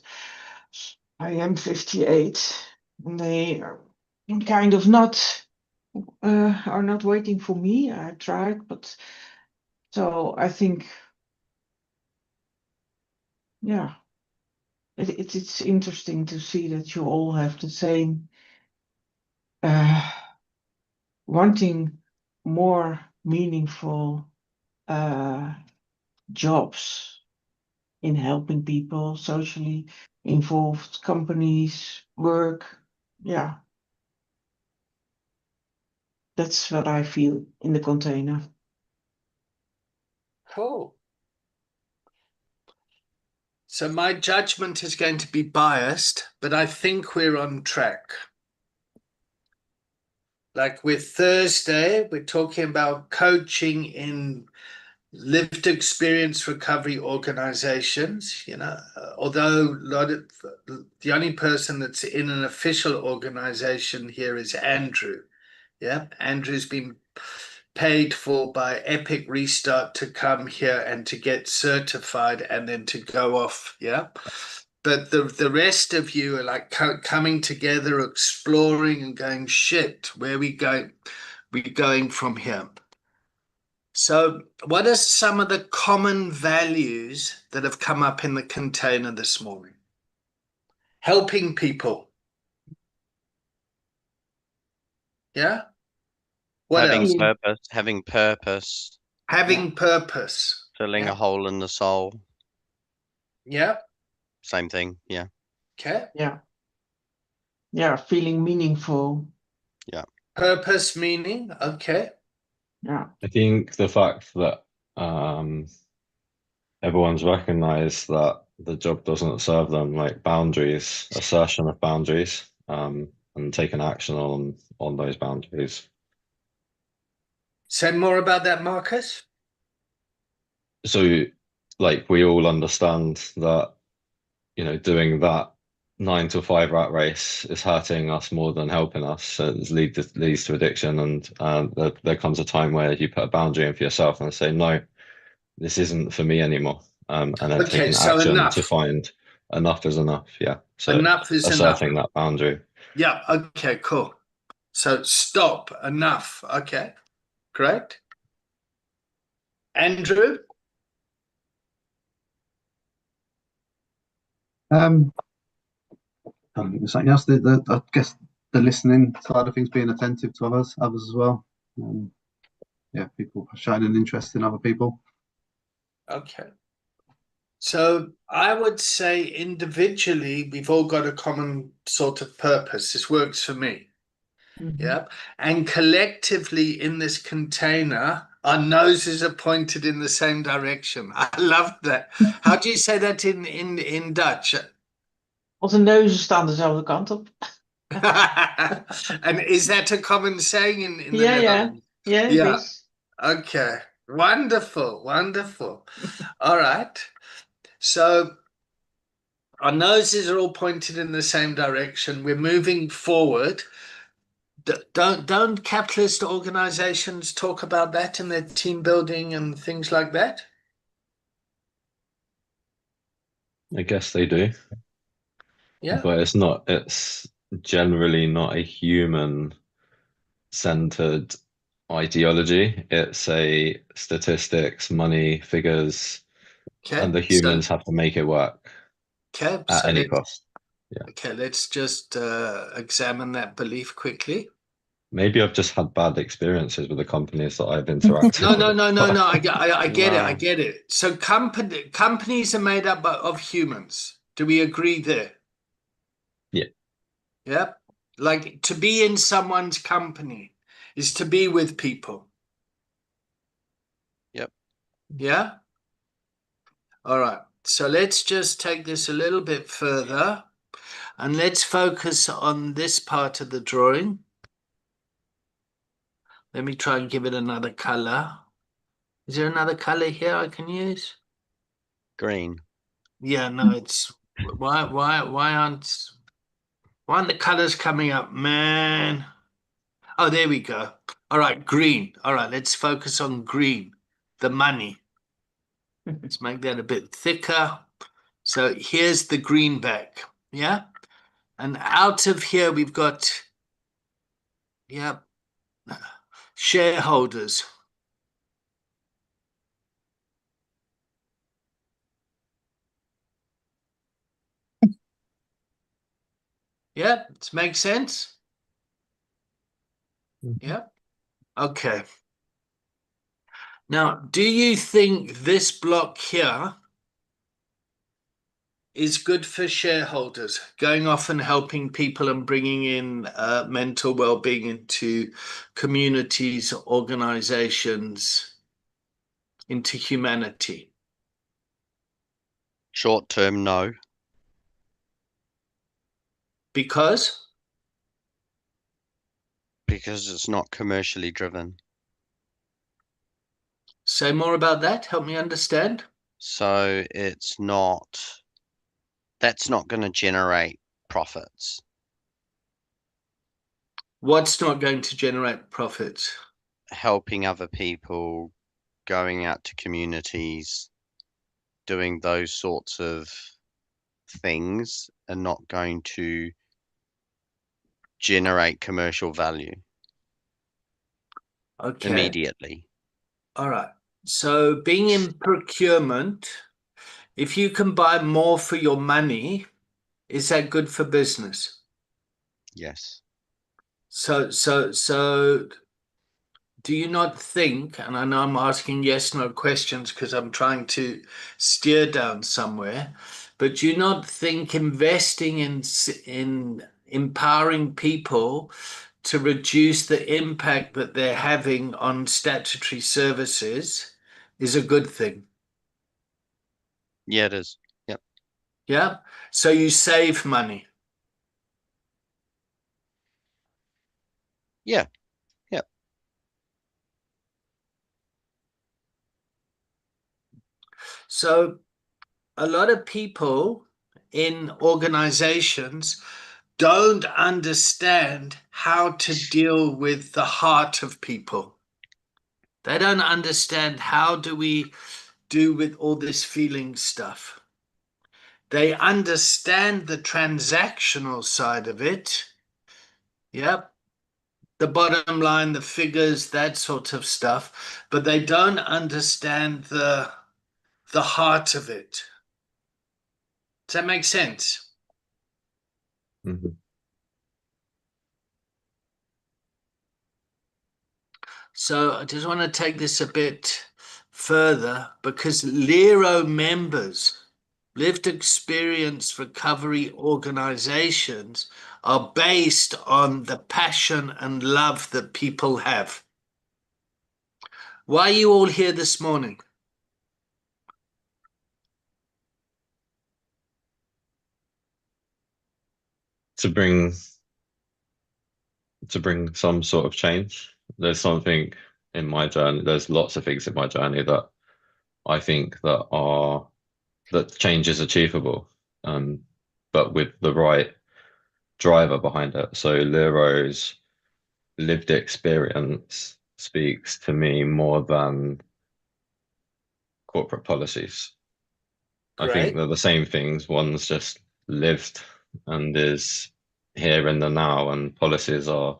[SPEAKER 2] I am 58, and they are kind of not are not waiting for me. I tried, but so I think, yeah, it's interesting to see that you all have the same wanting more meaningful jobs in helping people, socially involved companies, work. Yeah, that's what I feel in the container.
[SPEAKER 1] Cool. So my judgment is going to be biased, but I think we're on track. Like with Thursday, we're talking about coaching in lived experience recovery organizations. You know, although the only person that's in an official organization here is Andrew. Yeah, Andrew's been paid for by Epic Restart to come here and to get certified and then to go off. Yeah. But the rest of you are like coming together, exploring and going, shit, where we going? We going from here. So, what are some of the common values that have come up in the container this morning? Helping people. Yeah. What
[SPEAKER 6] Having
[SPEAKER 1] else?
[SPEAKER 6] purpose, having purpose,
[SPEAKER 1] Having purpose.
[SPEAKER 6] filling a
[SPEAKER 1] Yeah.
[SPEAKER 6] hole in the soul.
[SPEAKER 1] Yeah.
[SPEAKER 6] Same thing. Yeah.
[SPEAKER 1] Okay.
[SPEAKER 2] Yeah, feeling meaningful.
[SPEAKER 6] Yeah.
[SPEAKER 1] Purpose, meaning. Okay.
[SPEAKER 2] Yeah.
[SPEAKER 5] I think the fact that everyone's recognized that the job doesn't serve them, like boundaries, assertion of boundaries, and taking action on those boundaries.
[SPEAKER 1] Say more about that, Marcus.
[SPEAKER 5] So, like, we all understand that, you know, doing that 9 to 5 rat race is hurting us more than helping us. So it leads to addiction, and there comes a time where you put a boundary in for yourself and say, no, this isn't for me anymore. And then
[SPEAKER 1] Okay,
[SPEAKER 5] taking
[SPEAKER 1] so
[SPEAKER 5] action to
[SPEAKER 1] enough.
[SPEAKER 5] find enough is enough. Yeah. So
[SPEAKER 1] Enough is enough.
[SPEAKER 5] asserting that boundary.
[SPEAKER 1] Yeah, okay, cool. So stop, enough. Okay, great. Andrew?
[SPEAKER 3] Um, I think there's something else. I guess the listening side of things, being attentive to others as well. Yeah, people showing an interest in other people.
[SPEAKER 1] Okay. So I would say individually, we've all got a common sort of purpose. This works for me. Yeah. And collectively in this container, our noses are pointed in the same direction. I love that. How do you say that in Dutch?
[SPEAKER 2] Onze neuzen staan dezelfde kant op.
[SPEAKER 1] And is that a common saying in the
[SPEAKER 2] Yeah,
[SPEAKER 1] Netherlands?
[SPEAKER 2] yeah, it
[SPEAKER 1] Yeah.
[SPEAKER 2] is.
[SPEAKER 1] Okay. Wonderful. Wonderful. All right. So our noses are all pointed in the same direction. We're moving forward. Don't capitalist organizations talk about that in their team building and things like that?
[SPEAKER 5] I guess they do,
[SPEAKER 1] Yeah.
[SPEAKER 5] but it's generally not a human centered ideology. It's a statistics, money, figures,
[SPEAKER 1] Okay.
[SPEAKER 5] and the humans have to make it work
[SPEAKER 1] Okay.
[SPEAKER 5] at
[SPEAKER 1] So
[SPEAKER 5] any
[SPEAKER 1] let's
[SPEAKER 5] cost. Yeah.
[SPEAKER 1] okay. Let's just examine that belief quickly.
[SPEAKER 5] Maybe I've just had bad experiences with the companies that I've interacted
[SPEAKER 1] No, no,
[SPEAKER 5] with.
[SPEAKER 1] no, no, no. I get it. I
[SPEAKER 6] No.
[SPEAKER 1] get it. So companies are made up of humans. Do we agree there?
[SPEAKER 5] Yeah.
[SPEAKER 1] Yep. Like to be in someone's company is to be with people.
[SPEAKER 6] Yep.
[SPEAKER 1] Yeah. All right. So let's just take this a little bit further and let's focus on this part of the drawing. Let me try and give it another color. Is there another color here I can use?
[SPEAKER 6] Green.
[SPEAKER 1] Yeah, no, it's why aren't the colors coming up, man? Oh, there we go. All right, green. All right, let's focus on green. The money. Let's make that a bit thicker. So here's the greenback. Yeah. And out of here we've got, yeah, shareholders. Yeah, it makes sense. Yeah. Okay. Now, do you think this block here is good for shareholders, going off and helping people and bringing in mental well-being into communities, organizations, into humanity?
[SPEAKER 6] Short term, no.
[SPEAKER 1] Because,
[SPEAKER 6] Because it's not commercially driven.
[SPEAKER 1] say more about that, help me understand.
[SPEAKER 6] So that's not going to generate profits.
[SPEAKER 1] What's not going to generate profits?
[SPEAKER 6] Helping other people, going out to communities, doing those sorts of things are not going to generate commercial value
[SPEAKER 1] Okay,
[SPEAKER 6] immediately.
[SPEAKER 1] all right. So being in procurement, if you can buy more for your money, is that good for business?
[SPEAKER 6] Yes.
[SPEAKER 1] So do you not think, and I know I'm asking yes, no questions because I'm trying to steer down somewhere, but do you not think investing in empowering people to reduce the impact that they're having on statutory services is a good thing?
[SPEAKER 6] Yeah, it is. Yep.
[SPEAKER 1] Yeah. So you save money.
[SPEAKER 6] Yeah. Yep.
[SPEAKER 1] So a lot of people in organizations don't understand how to deal with the heart of people. They don't understand how do we do with all this feeling stuff. They understand the transactional side of it. Yep. The bottom line, the figures, that sort of stuff, but they don't understand the heart of it. Does that make sense?
[SPEAKER 5] Mhm.
[SPEAKER 1] So I just want to take this a bit further because LERO members, lived experience recovery organizations, are based on the passion and love that people have. Why are you all here this morning?
[SPEAKER 5] To bring some sort of change. There's something in my journey. There's lots of things in my journey that I think that change is achievable, but with the right driver behind it. So Lero's lived experience speaks to me more than corporate policies. I think
[SPEAKER 1] Great.
[SPEAKER 5] they're the same things. One's just lived and is here in the now, and policies are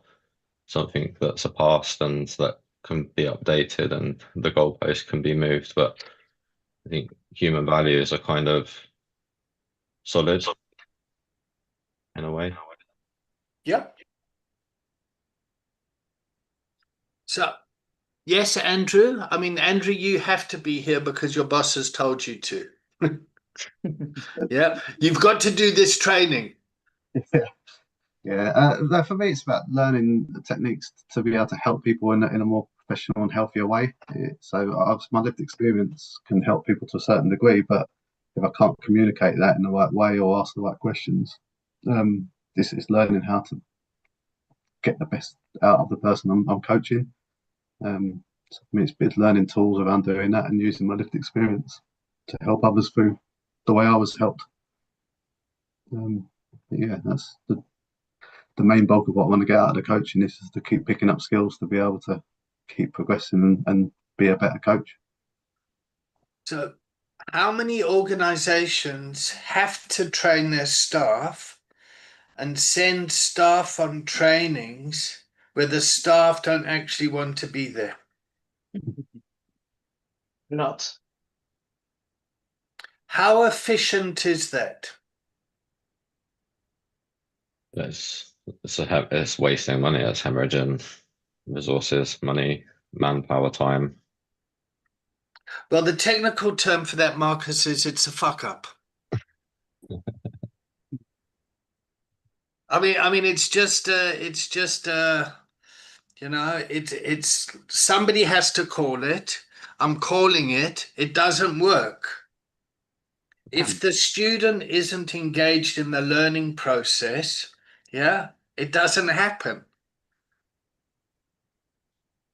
[SPEAKER 5] something that's a past and that can be updated and the goalpost can be moved. But I think human values are kind of solid in a way.
[SPEAKER 1] Yep. So, yes, Andrew. I mean, Andrew, you have to be here because your boss has told you to. Yeah, you've got to do this training.
[SPEAKER 3] Yeah, no, for me, it's about learning the techniques to be able to help people in a more professional and healthier way. My lived experience can help people to a certain degree, but if I can't communicate that in the right way or ask the right questions, this is learning how to get the best out of the person I'm coaching. So for me, it's learning tools around doing that and using my lived experience to help others through the way I was helped. Yeah, that's the main bulk of what I want to get out of the coaching is to keep picking up skills to be able to keep progressing and be a better coach.
[SPEAKER 1] So, how many organizations have to train their staff and send staff on trainings where the staff don't actually want to be there?
[SPEAKER 2] Not.
[SPEAKER 1] How efficient is that?
[SPEAKER 5] It's wasting money. It's hemorrhaging resources, money, manpower, time.
[SPEAKER 1] Well, the technical term for that, Marcus, is it's a fuck up. I mean, it's somebody has to call it. I'm calling it. It doesn't work. If the student isn't engaged in the learning process, yeah, it doesn't happen.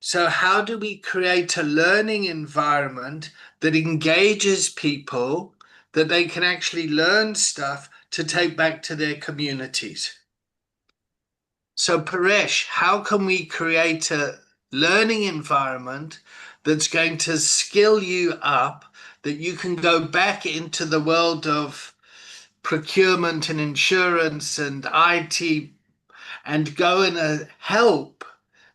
[SPEAKER 1] So, how do we create a learning environment that engages people that they can actually learn stuff to take back to their communities? So, Paresh, how can we create a learning environment that's going to skill you up that you can go back into the world of procurement and insurance and IT and go and help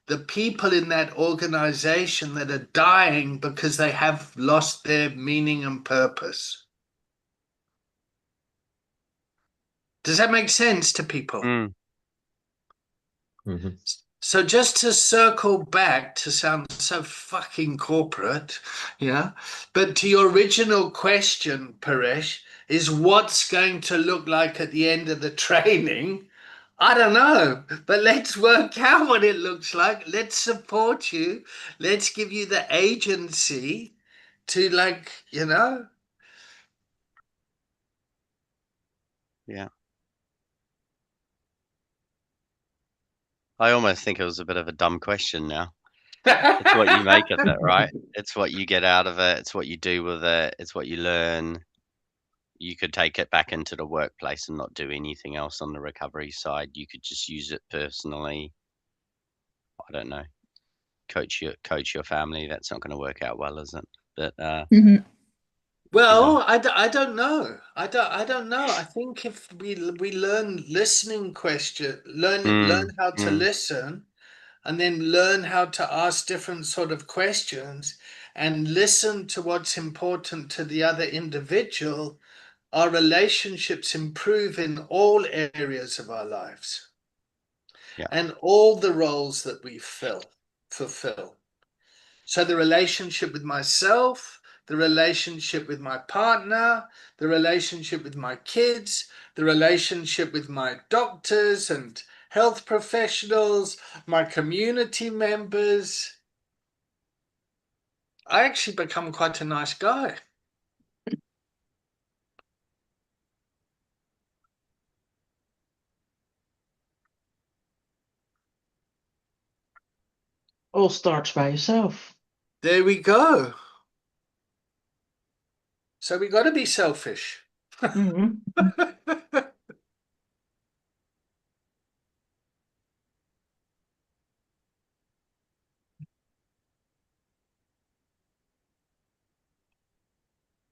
[SPEAKER 1] the people in that organization that are dying because they have lost their meaning and purpose? Does that make sense to people?
[SPEAKER 6] Mm.
[SPEAKER 5] Mm-hmm.
[SPEAKER 1] So just to circle back to sound so fucking corporate, yeah, but to your original question, Paresh, is what's going to look like at the end of the training? I don't know, but let's work out what it looks like. Let's support you. Let's give you the agency to, like,
[SPEAKER 6] Yeah. I almost think it was a bit of a dumb question now. It's what you make of it, right? It's what you get out of it. It's what you do with it. It's what you learn. You could take it back into the workplace and not do anything else on the recovery side. You could just use it personally. I don't know. Coach your family. That's not going to work out well, is it? But
[SPEAKER 4] Mhm.
[SPEAKER 1] Well, I don't know. I don't know. I think if we learn listening learn
[SPEAKER 6] mm,
[SPEAKER 1] how to
[SPEAKER 6] mm,
[SPEAKER 1] listen, and then learn how to ask different sort of questions and listen to what's important to the other individual, our relationships improve in all areas of our lives
[SPEAKER 6] yeah,
[SPEAKER 1] and all the roles that we fulfill. So the relationship with myself, the relationship with my partner, the relationship with my kids, the relationship with my doctors and health professionals, my community members. I actually become quite a nice guy.
[SPEAKER 2] All starts by yourself.
[SPEAKER 1] There we go. So we got to be selfish.
[SPEAKER 2] Mhm.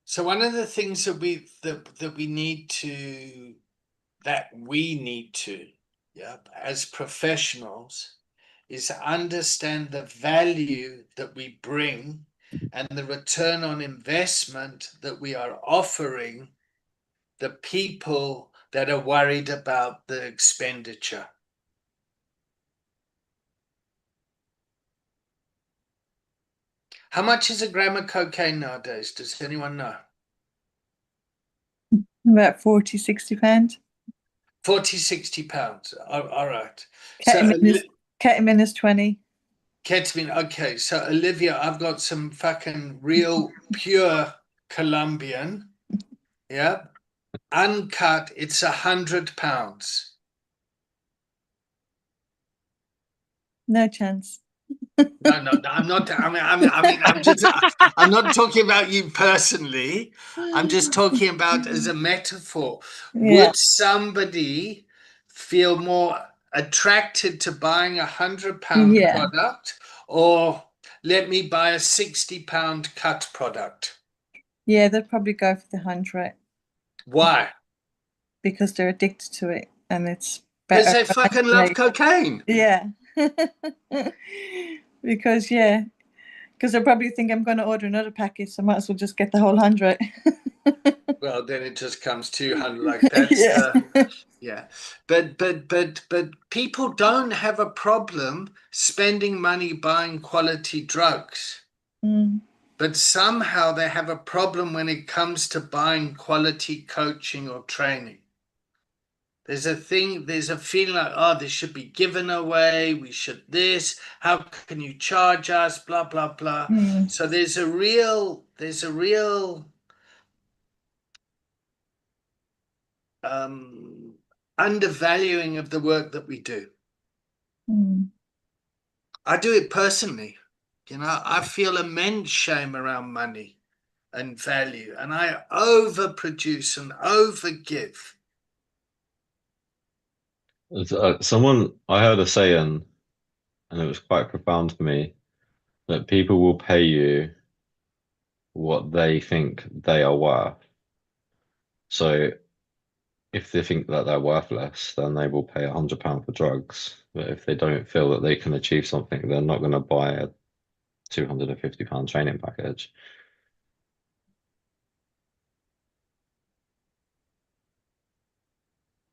[SPEAKER 1] So one of the things that we need to, as professionals, is understand the value that we bring and the return on investment that we are offering the people that are worried about the expenditure. How much is a gram of cocaine nowadays? Does anyone know?
[SPEAKER 4] About 40, 60 pounds.
[SPEAKER 1] 40, 60 pounds. All right.
[SPEAKER 4] Ketamine is 20.
[SPEAKER 1] Ketamine. Okay. So Olivia, I've got some fucking real pure Colombian. Yeah. Uncut. It's £100.
[SPEAKER 4] No chance.
[SPEAKER 1] No, I'm not. I'm not talking about you personally. I'm just talking about as a metaphor.
[SPEAKER 4] Yeah.
[SPEAKER 1] Would somebody feel more attracted to buying £100
[SPEAKER 4] Yeah.
[SPEAKER 1] product, or let me buy a £60 cut product?
[SPEAKER 4] Yeah, they'd probably go for the 100
[SPEAKER 1] Why?
[SPEAKER 4] because they're addicted to it and it's
[SPEAKER 1] Because
[SPEAKER 4] better.
[SPEAKER 1] they fucking love cocaine.
[SPEAKER 4] Yeah. Because they probably think I'm going to order another package, so I might as well just get the whole 100.
[SPEAKER 1] Well, then it just comes 200. Like that's yeah. But people don't have a problem spending money buying quality drugs.
[SPEAKER 4] Mm.
[SPEAKER 1] But somehow they have a problem when it comes to buying quality coaching or training. There's a feeling like, oh, this should be given away. We should this. How can you charge us? Blah, blah, blah.
[SPEAKER 4] Mm.
[SPEAKER 1] So there's a real undervaluing of the work that we do.
[SPEAKER 4] Mm.
[SPEAKER 1] I do it personally. I feel immense shame around money and value, and I overproduce and overgive.
[SPEAKER 5] Someone I heard a saying, and it was quite profound for me, that people will pay you what they think they are worth. So if they think that they're worthless, then they will pay £100 for drugs. But if they don't feel that they can achieve something, they're not going to buy a £250 training package.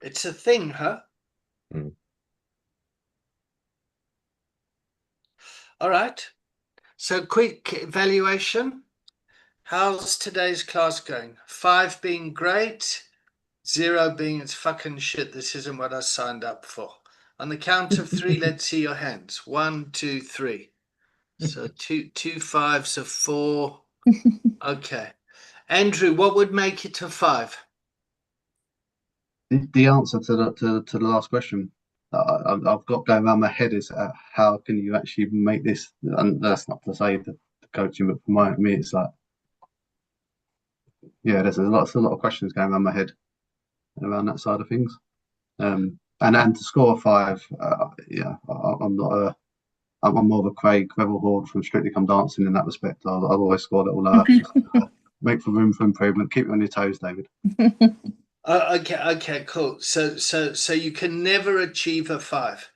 [SPEAKER 1] It's a thing, huh?
[SPEAKER 5] Mm.
[SPEAKER 1] All right. So quick evaluation. How's today's class going? 5 being great, 0 being it's fucking shit. This isn't what I signed up for. On the count of 3, let's see your hands. 1, 2, 3. So two fives of 4. Okay. Andrew, what would make it a 5?
[SPEAKER 3] The answer to the last question I've got going around my head is how can you actually make this? And that's not to say the coaching, but for me, it's like, yeah, there's a lot of questions going around my head around that side of things. And to score a 5, I'm not a. I'm more of a Craig Revel Horde from Strictly Come Dancing in that respect. I'll always score a little lower. Just make for room for improvement. Keep you on your toes, David.
[SPEAKER 1] Okay, cool. So you can never achieve a 5.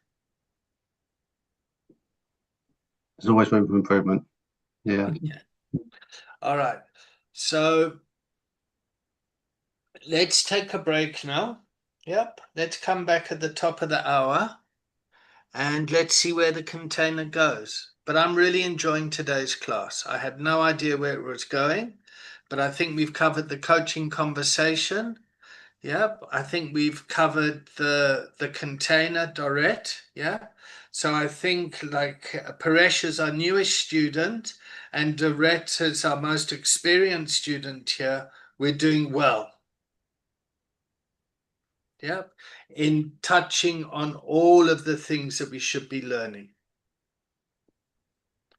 [SPEAKER 3] There's always room for improvement. Yeah.
[SPEAKER 1] All right. So let's take a break now. Yep. Let's come back at the top of the hour and let's see where the container goes. But I'm really enjoying today's class. I had no idea where it was going, but I think we've covered the coaching conversation. Yep, I think we've covered the container direct. Yeah. So I think like Paresh is our newest student and Dorette is our most experienced student here. We're doing well. Yep. In touching on all of the things that we should be learning.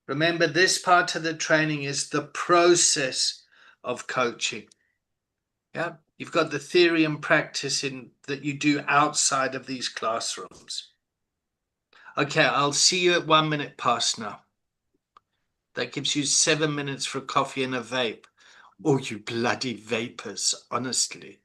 [SPEAKER 1] Remember, this part of the training is the process of coaching. Yeah. You've got the theory and practice in that you do outside of these classrooms. Okay, I'll see you at 1 minute past now. That gives you 7 minutes for a coffee and a vape. Oh, you bloody vapors, honestly.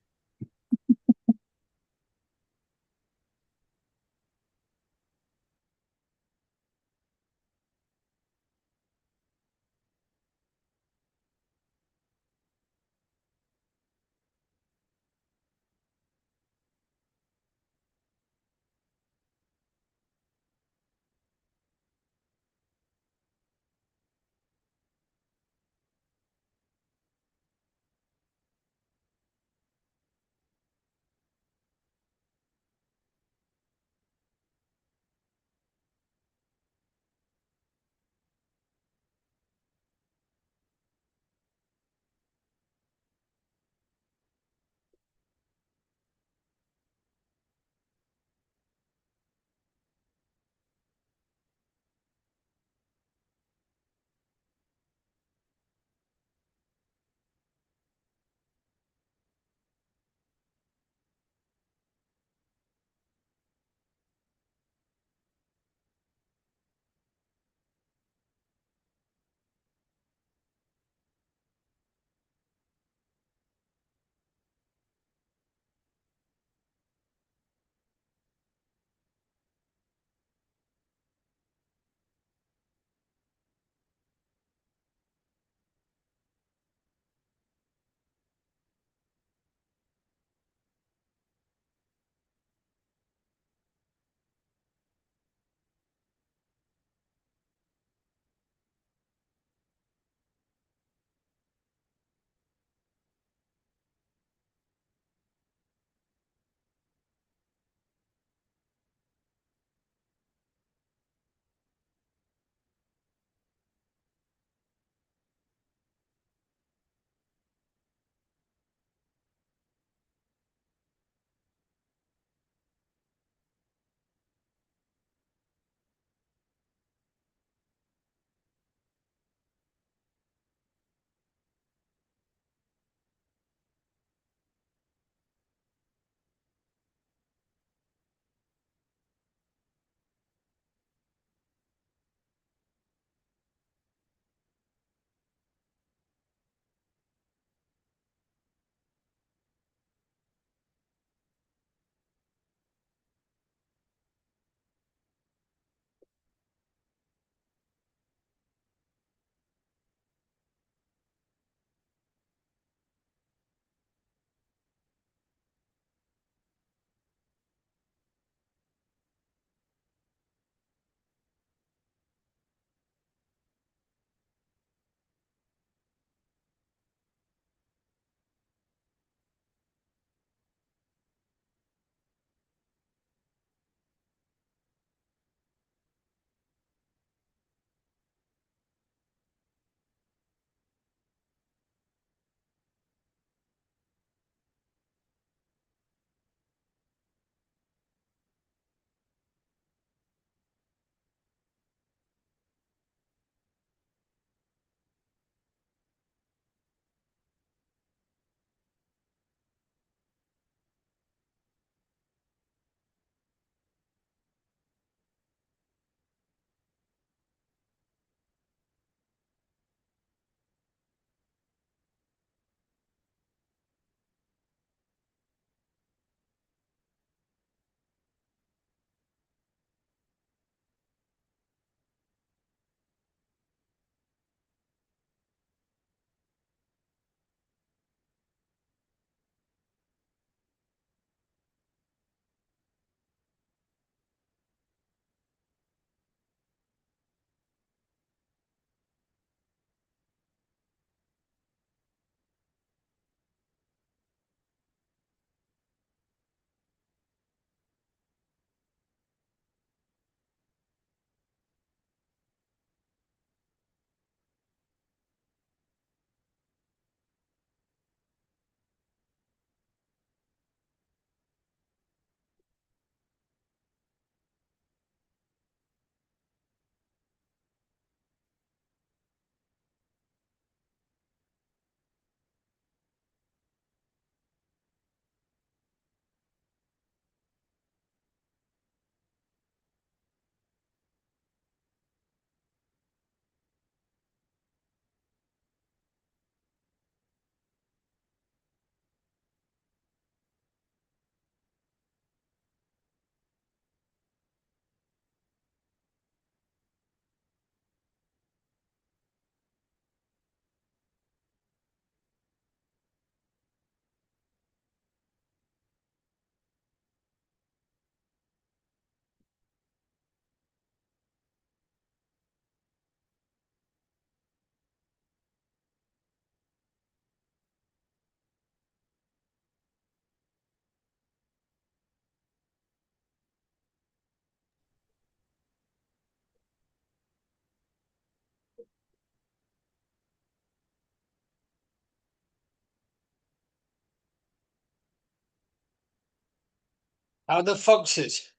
[SPEAKER 1] How are the foxes?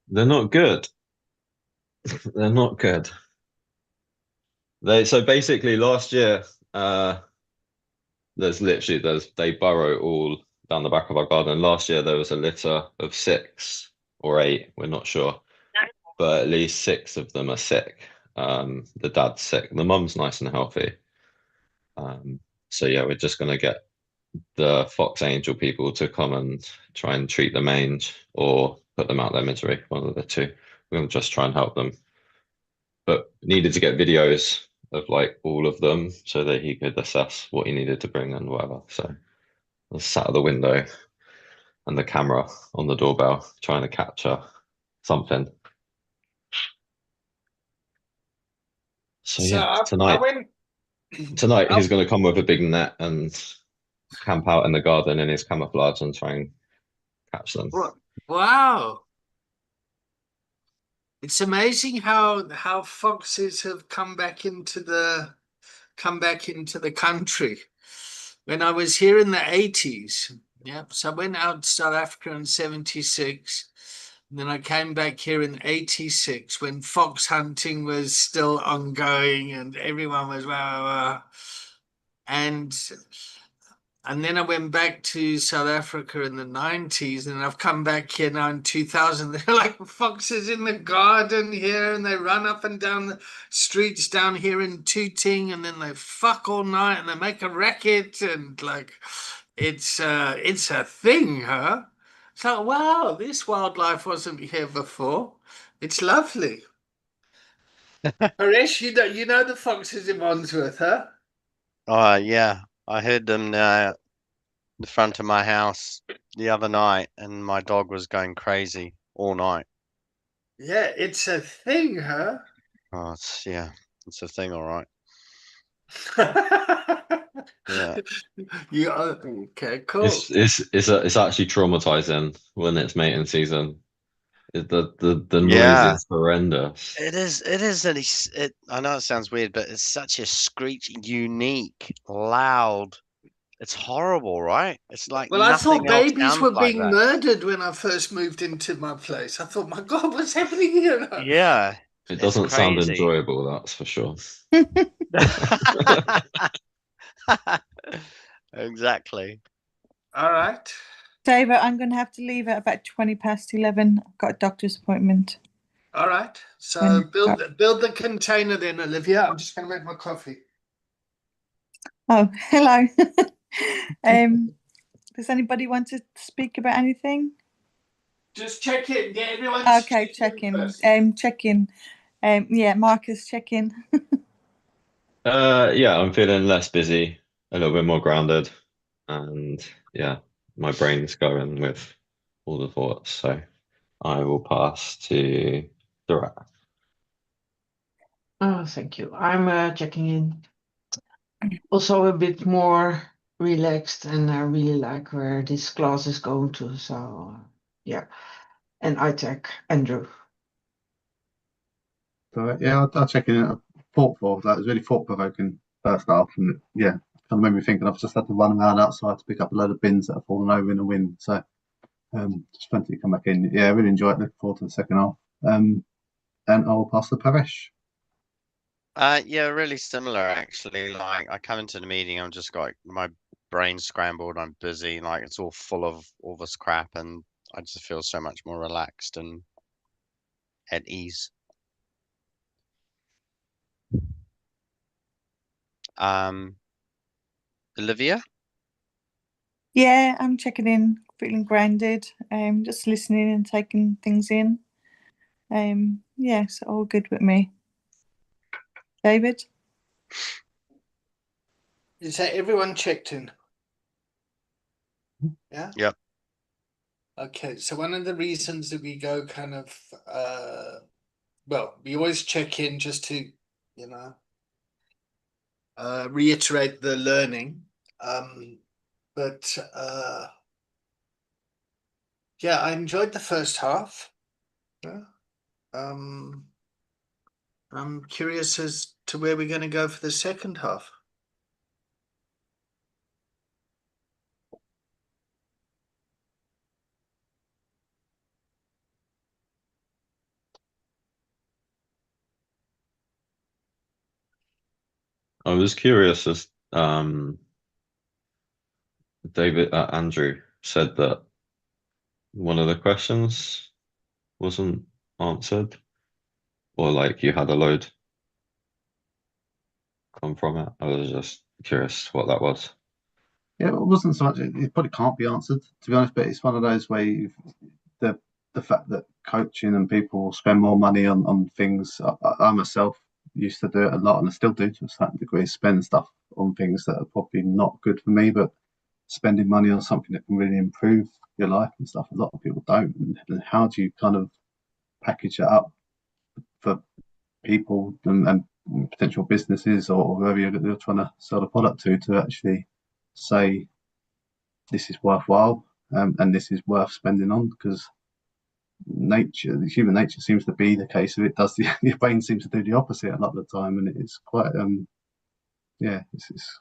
[SPEAKER 5] They're not good. They're not good. So basically last year, they burrow all down the back of our garden. Last year there was a litter of 6 or 8, we're not sure, but at least 6 of them are sick. The dad's sick, the mum's nice and healthy. So yeah, we're just gonna get the Fox Angel people to come and try and treat the mange or put them out their misery, one of the two. We're gonna just try and help them. But needed to get videos of like all of them so that he could assess what he needed to bring and whatever. So I was sat at the window and the camera on the doorbell trying to capture something. So
[SPEAKER 1] So
[SPEAKER 5] yeah,
[SPEAKER 1] I went.
[SPEAKER 5] tonight
[SPEAKER 1] I,
[SPEAKER 5] he's going to come with a big net and camp out in the garden in his camouflage and try and catch them.
[SPEAKER 1] wow. It's amazing how foxes have come back into the country. When I was here in the 80s, yeah, so I went out to South Africa in 76, and then I came back here in 86 when fox hunting was still ongoing and everyone was wow, wow, wow. And then I went back to South Africa in the 90s, and I've come back here now in 2000. They're like foxes in the garden here, and they run up and down the streets down here in Tooting, and then they fuck all night and they make a racket, and like it's a thing, huh? It's like, wow, this wildlife wasn't here before. It's lovely. Harish, you know the foxes in Wandsworth, huh?
[SPEAKER 6] Oh yeah, I heard them the front of my house the other night, and my dog was going crazy all night.
[SPEAKER 1] Yeah, it's a thing, huh?
[SPEAKER 6] Oh, it's a thing, all right. Yeah,
[SPEAKER 1] You are okay, cool.
[SPEAKER 5] It's actually traumatizing when it's mating season. The noise
[SPEAKER 6] yeah.
[SPEAKER 5] is horrendous.
[SPEAKER 6] It is. It is. I know it sounds weird, but it's such a screeching, unique, loud. It's horrible, right? It's like
[SPEAKER 1] Well, I thought
[SPEAKER 6] nothing else
[SPEAKER 1] babies
[SPEAKER 6] sounds
[SPEAKER 1] were
[SPEAKER 6] like
[SPEAKER 1] being
[SPEAKER 6] that.
[SPEAKER 1] murdered when I first moved into my place. I thought, my God, what's happening here?
[SPEAKER 6] Yeah,
[SPEAKER 5] It
[SPEAKER 6] it's
[SPEAKER 5] doesn't sound
[SPEAKER 6] crazy.
[SPEAKER 5] enjoyable, that's for sure.
[SPEAKER 6] Exactly.
[SPEAKER 1] All right.
[SPEAKER 4] David, I'm going to have to leave at about 20 past 11. I've got a doctor's appointment.
[SPEAKER 1] All right. So
[SPEAKER 4] When,
[SPEAKER 1] build the container then, Olivia. I'm just going to make my coffee.
[SPEAKER 4] oh, hello. um, does anybody want to speak about anything?
[SPEAKER 1] Just check in. Get everyone
[SPEAKER 4] Okay, check in.
[SPEAKER 1] first.
[SPEAKER 4] Check in. Yeah, Marcus, check in.
[SPEAKER 5] Yeah, I'm feeling less busy, a little bit more grounded, and yeah, my brain's going with all the thoughts. So I will pass to Dora.
[SPEAKER 2] Oh, thank you. I'm checking in. Also a bit more relaxed, and I really like where this class is going to. So yeah, and I tag Andrew.
[SPEAKER 3] So yeah, I'll check in. Thoughtful. That was really thought provoking first half, and yeah, kind of made me think. And I've just had to run around outside to pick up a load of bins that have fallen over in the wind. So just fancy to come back in. Yeah, I really enjoyed it. Looking forward to the second half. And I'll pass to Paresh.
[SPEAKER 6] Yeah, really similar actually. Like I come into the meeting, I'm just got my brain scrambled. I'm busy, like it's all full of all this crap, and I just feel so much more relaxed and at ease. Um, Olivia?
[SPEAKER 4] Yeah, I'm checking in, feeling grounded. Just listening and taking things in. Yeah, so all good with me. David?
[SPEAKER 1] Is that everyone checked in? Yeah.
[SPEAKER 6] Yep.
[SPEAKER 1] Okay. So one of the reasons that we go kind of, well, we always check in just to, you know, reiterate the learning. But yeah, I enjoyed the first half. Yeah. I'm curious as to where we're going to go for the second half.
[SPEAKER 5] I was curious as Andrew said that one of the questions wasn't answered, or like you had a load come from it. I was just curious what that was.
[SPEAKER 3] Yeah, it wasn't so much. It probably can't be answered, to be honest. But it's one of those where the the fact that coaching and people spend more money on things. I myself used to do it a lot, and I still do to a certain degree. Spend stuff on things that are probably not good for me, but spending money on something that can really improve your life and stuff. A lot of people don't. And how do you kind of package it up for people and potential businesses or whoever you're trying to sell the product to actually say this is worthwhile, and this is worth spending on? Because human nature seems to be the case of it does your brain seems to do the opposite a lot of the time, and it's quite yeah, it's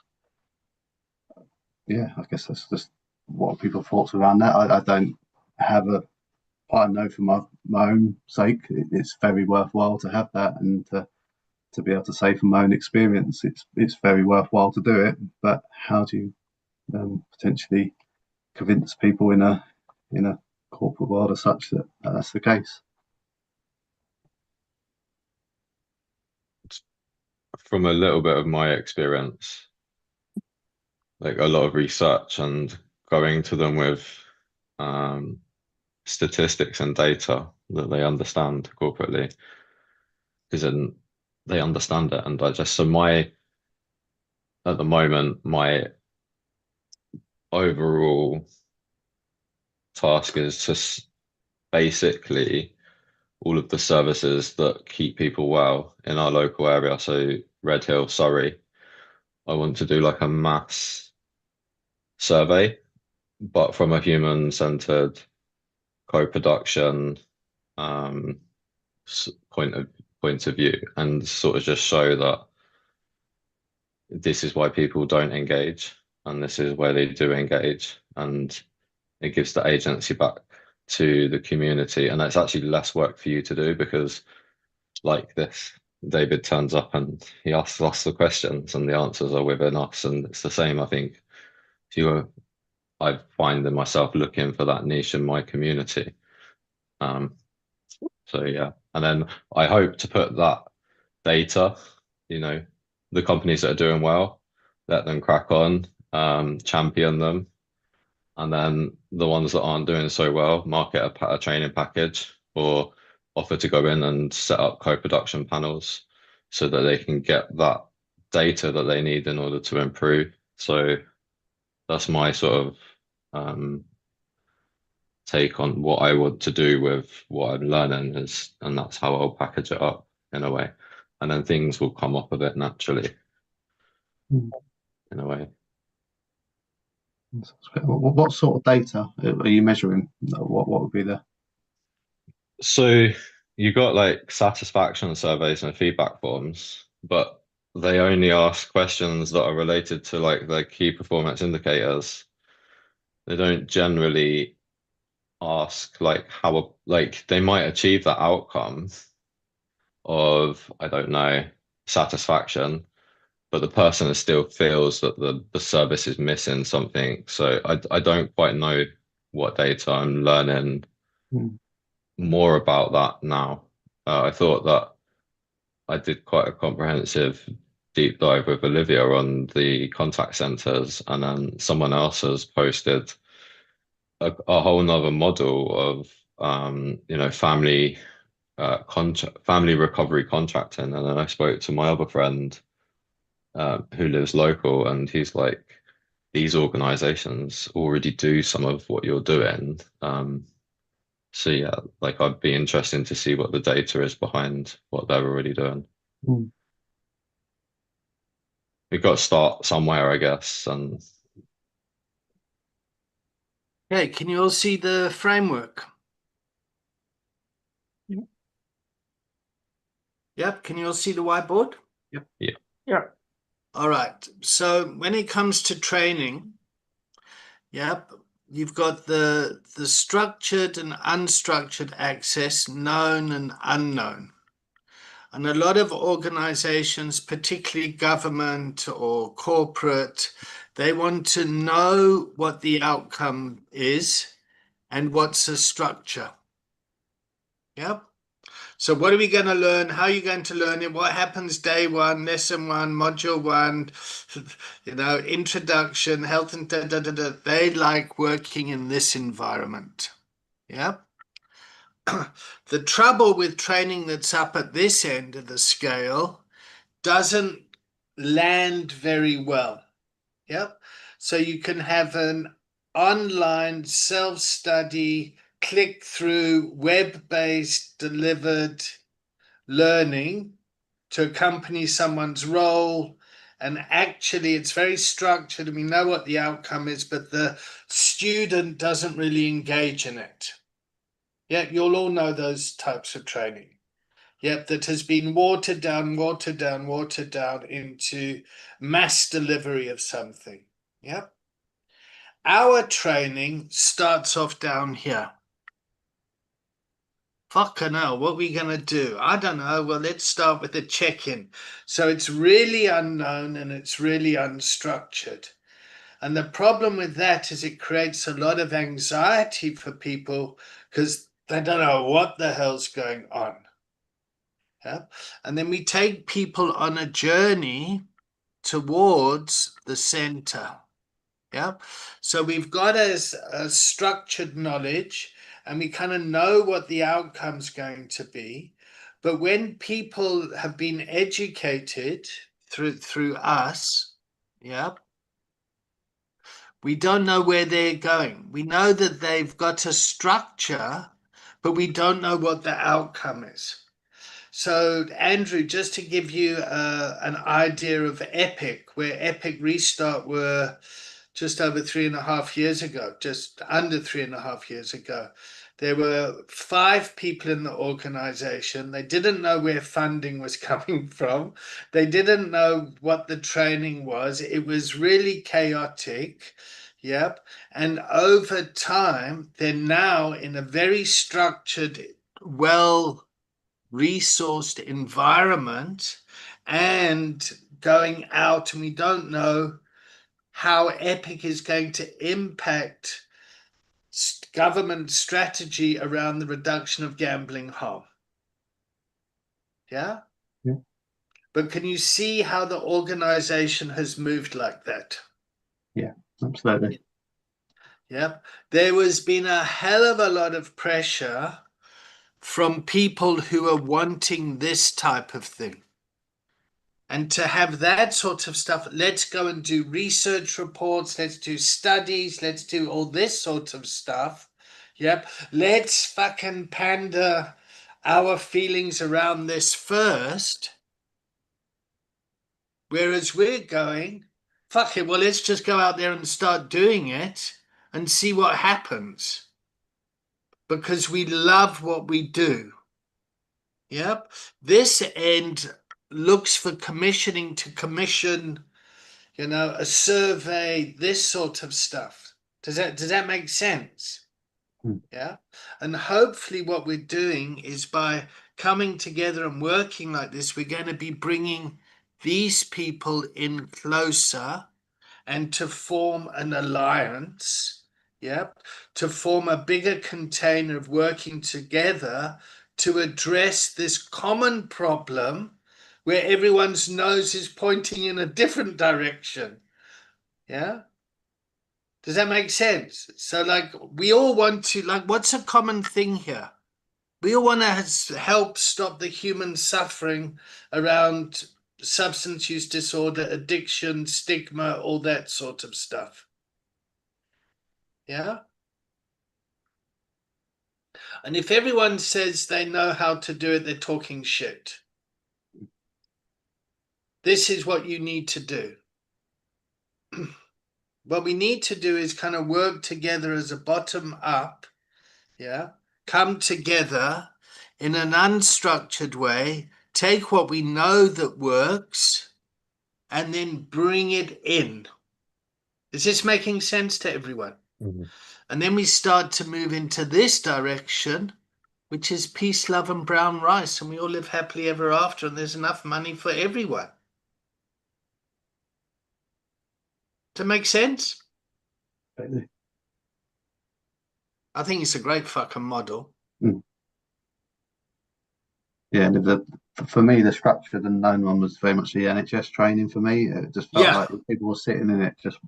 [SPEAKER 3] yeah, I guess that's just what people thoughts around that. I don't have a I know for my own sake, it's very worthwhile to have that, and to be able to say from my own experience, it's very worthwhile to do it. But how do you potentially convince people in a corporate world as such that that's the case?
[SPEAKER 5] From a little bit of my experience, like a lot of research and going to them with um, statistics and data that they understand corporately, because then they understand it and digest. So at the moment, my overall task is to basically all of the services that keep people well in our local area. So Red Hill, Surrey, I want to do like a mass survey, but from a human-centered co-production um, point of view, and sort of just show that this is why people don't engage, and this is where they do engage, and it gives the agency back to the community, and it's actually less work for you to do because, like this, David turns up and he asks us the questions, and the answers are within us, and it's the same. I think if you, I find in myself looking for that niche in my community. Um, so yeah, and then I hope to put that data, you know, the companies that are doing well, let them crack on, champion them, and then the ones that aren't doing so well, market a training package or offer to go in and set up co-production panels so that they can get that data that they need in order to improve. So that's my sort of take on what I want to do with what I'm learning is, and that's how I'll package it up in a way. And then things will come up of it naturally in a way.
[SPEAKER 3] What sort of data are you measuring? What would be the
[SPEAKER 5] So you got like satisfaction surveys and feedback forms, but they only ask questions that are related to like the key performance indicators. They don't generally ask like how like they might achieve that outcome of, I don't know, satisfaction, but the person still feels that the service is missing something. So I don't quite know what data. I'm learning
[SPEAKER 3] Hmm.
[SPEAKER 5] more about that now. I thought that I did quite a comprehensive deep dive with Olivia on the contact centers, and then someone else has posted a whole nother model of family family recovery contracting. And then I spoke to my other friend who lives local, and he's like, these organizations already do some of what you're doing. So yeah, like I'd be interested to see what the data is behind what they're already doing.
[SPEAKER 3] Hmm.
[SPEAKER 5] We've got to start somewhere, I guess. And
[SPEAKER 1] Okay, can you all see the framework? Yep, can you all see the whiteboard?
[SPEAKER 3] Yep.
[SPEAKER 5] yeah,
[SPEAKER 2] Yeah.
[SPEAKER 1] All right. So when it comes to training, yep, you've got the structured and unstructured access, known and unknown. And a lot of organizations, particularly government or corporate, they want to know what the outcome is and what's the structure. Yep. So what are we going to learn? How are you going to learn it? What happens day one, lesson one, module one, introduction, health and da, da, da, da. They like working in this environment. Yeah. The trouble with training that's up at this end of the scale doesn't land very well. Yep. So you can have an online self-study, click-through, web-based delivered learning to accompany someone's role. And actually, it's very structured and we know what the outcome is, but the student doesn't really engage in it. Yeah, you'll all know those types of training. Yep, that has been watered down into mass delivery of something. Yep. Our training starts off down here. Fucking hell, what are we going to do? I don't know. Well, let's start with a check-in. So it's really unknown and it's really unstructured. And the problem with that is it creates a lot of anxiety for people because they don't know what the hell's going on. Yeah? And then we take people on a journey towards the center. Yeah. So we've got a structured knowledge and we kind of know what the outcome's going to be. But when people have been educated through us, yeah, we don't know where they're going. We know that they've got a structure, but we don't know what the outcome is. So, Andrew, just to give you an idea of Epic, where Epic Restart were just over 3.5 years ago, just under 3.5 years ago, there were 5 people in the organization. They didn't know where funding was coming from. They didn't know what the training was. It was really chaotic. Yep. And over time, they're now in a very structured, well resourced environment and going out, and we don't know how Epic is going to impact government strategy around the reduction of gambling harm. Yeah?
[SPEAKER 3] Yeah.
[SPEAKER 1] But can you see how the organization has moved like that?
[SPEAKER 3] Yeah, absolutely.
[SPEAKER 1] Yeah. There has been a hell of a lot of pressure from people who are wanting this type of thing. And to have that sort of stuff, let's go and do research reports, let's do studies, let's do all this sort of stuff. Yep. Let's fucking pander our feelings around this first. Whereas we're going, fuck it, well, let's just go out there and start doing it and see what happens. Because we love what we do. Yep. This end looks for commissioning to commission, a survey, this sort of stuff. Does that make sense? Yeah. And hopefully what we're doing is by coming together and working like this, we're going to be bringing these people in closer and to form an alliance. Yep. To form a bigger container of working together to address this common problem where everyone's nose is pointing in a different direction. Yeah. Does that make sense? So like we all want to, like, what's a common thing here? We all want to help stop the human suffering around substance use disorder, addiction, stigma, all that sort of stuff. Yeah. And if everyone says they know how to do it, they're talking shit. This is what you need to do. What we need to do is kind of work together as a bottom up, yeah, come together in an unstructured way, take what we know that works, and then bring it in. Is this making sense to everyone?
[SPEAKER 5] Mm-hmm.
[SPEAKER 1] And then we start to move into this direction which is peace, love, and brown rice, and we all live happily ever after, and there's enough money for everyone. Does that make sense? I think it's a great fucking model.
[SPEAKER 3] Yeah, and for me, the structured and known one was very much the NHS training for me. It just felt like people were sitting in it, just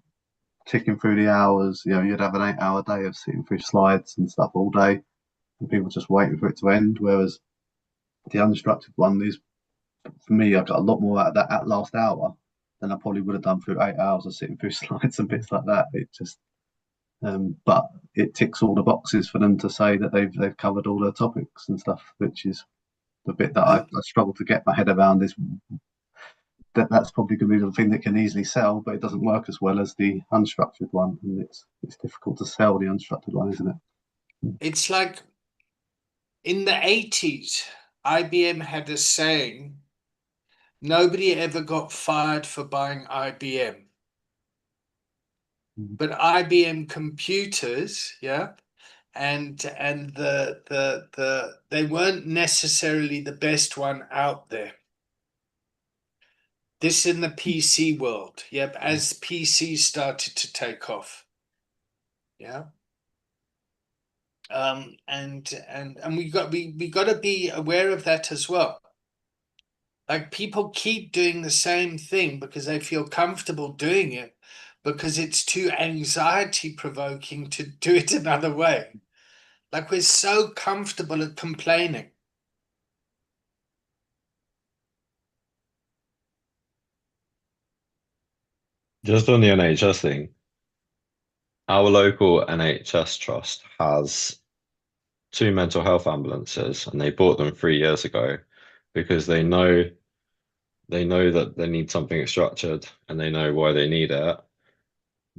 [SPEAKER 3] ticking through the hours. You know, you'd have an 8-hour day of sitting through slides and stuff all day, and people just waiting for it to end. Whereas the unstructured one is, for me, I got a lot more out of that last hour than I probably would have done through 8 hours of sitting through slides and bits like that. It just, but it ticks all the boxes for them to say that they've covered all the topics and stuff, which is the bit that I struggle to get my head around. Is that's probably going to be the thing that can easily sell, but it doesn't work as well as the unstructured one, and it's difficult to sell the unstructured one, isn't it?
[SPEAKER 1] It's like in the 80s, IBM had a saying, nobody ever got fired for buying IBM. But IBM computers, and they weren't necessarily the best one out there. This in the PC world, as PC started to take off, and we got to be aware of that as well. Like, people keep doing the same thing because they feel comfortable doing it, because it's too anxiety provoking to do it another way. Like, we're so comfortable at complaining.
[SPEAKER 5] Just on the NHS thing, our local NHS trust has 2 mental health ambulances, and they bought them 3 years ago because they know that they need something structured and they know why they need it,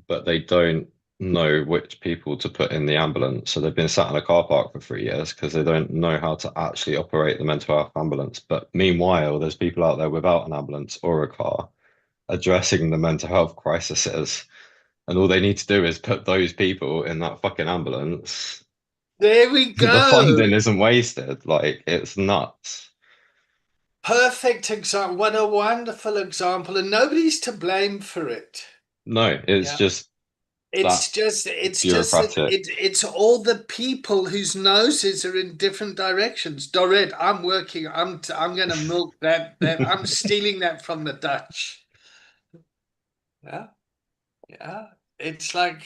[SPEAKER 5] but they don't know which people to put in the ambulance. So they've been sat in a car park for 3 years because they don't know how to actually operate the mental health ambulance. But meanwhile, there's people out there without an ambulance or a car addressing the mental health crises. And all they need to do is put those people in that fucking ambulance.
[SPEAKER 1] There we
[SPEAKER 5] The
[SPEAKER 1] go.
[SPEAKER 5] funding isn't wasted. Like, it's nuts.
[SPEAKER 1] Perfect example. What a wonderful example. And nobody's to blame for it.
[SPEAKER 5] No, it's just
[SPEAKER 1] It's
[SPEAKER 5] that
[SPEAKER 1] just
[SPEAKER 5] bureaucratic.
[SPEAKER 1] it's all the people whose noses are in different directions. Dorrit, I'm gonna milk that I'm stealing that from the Dutch. Yeah. It's like,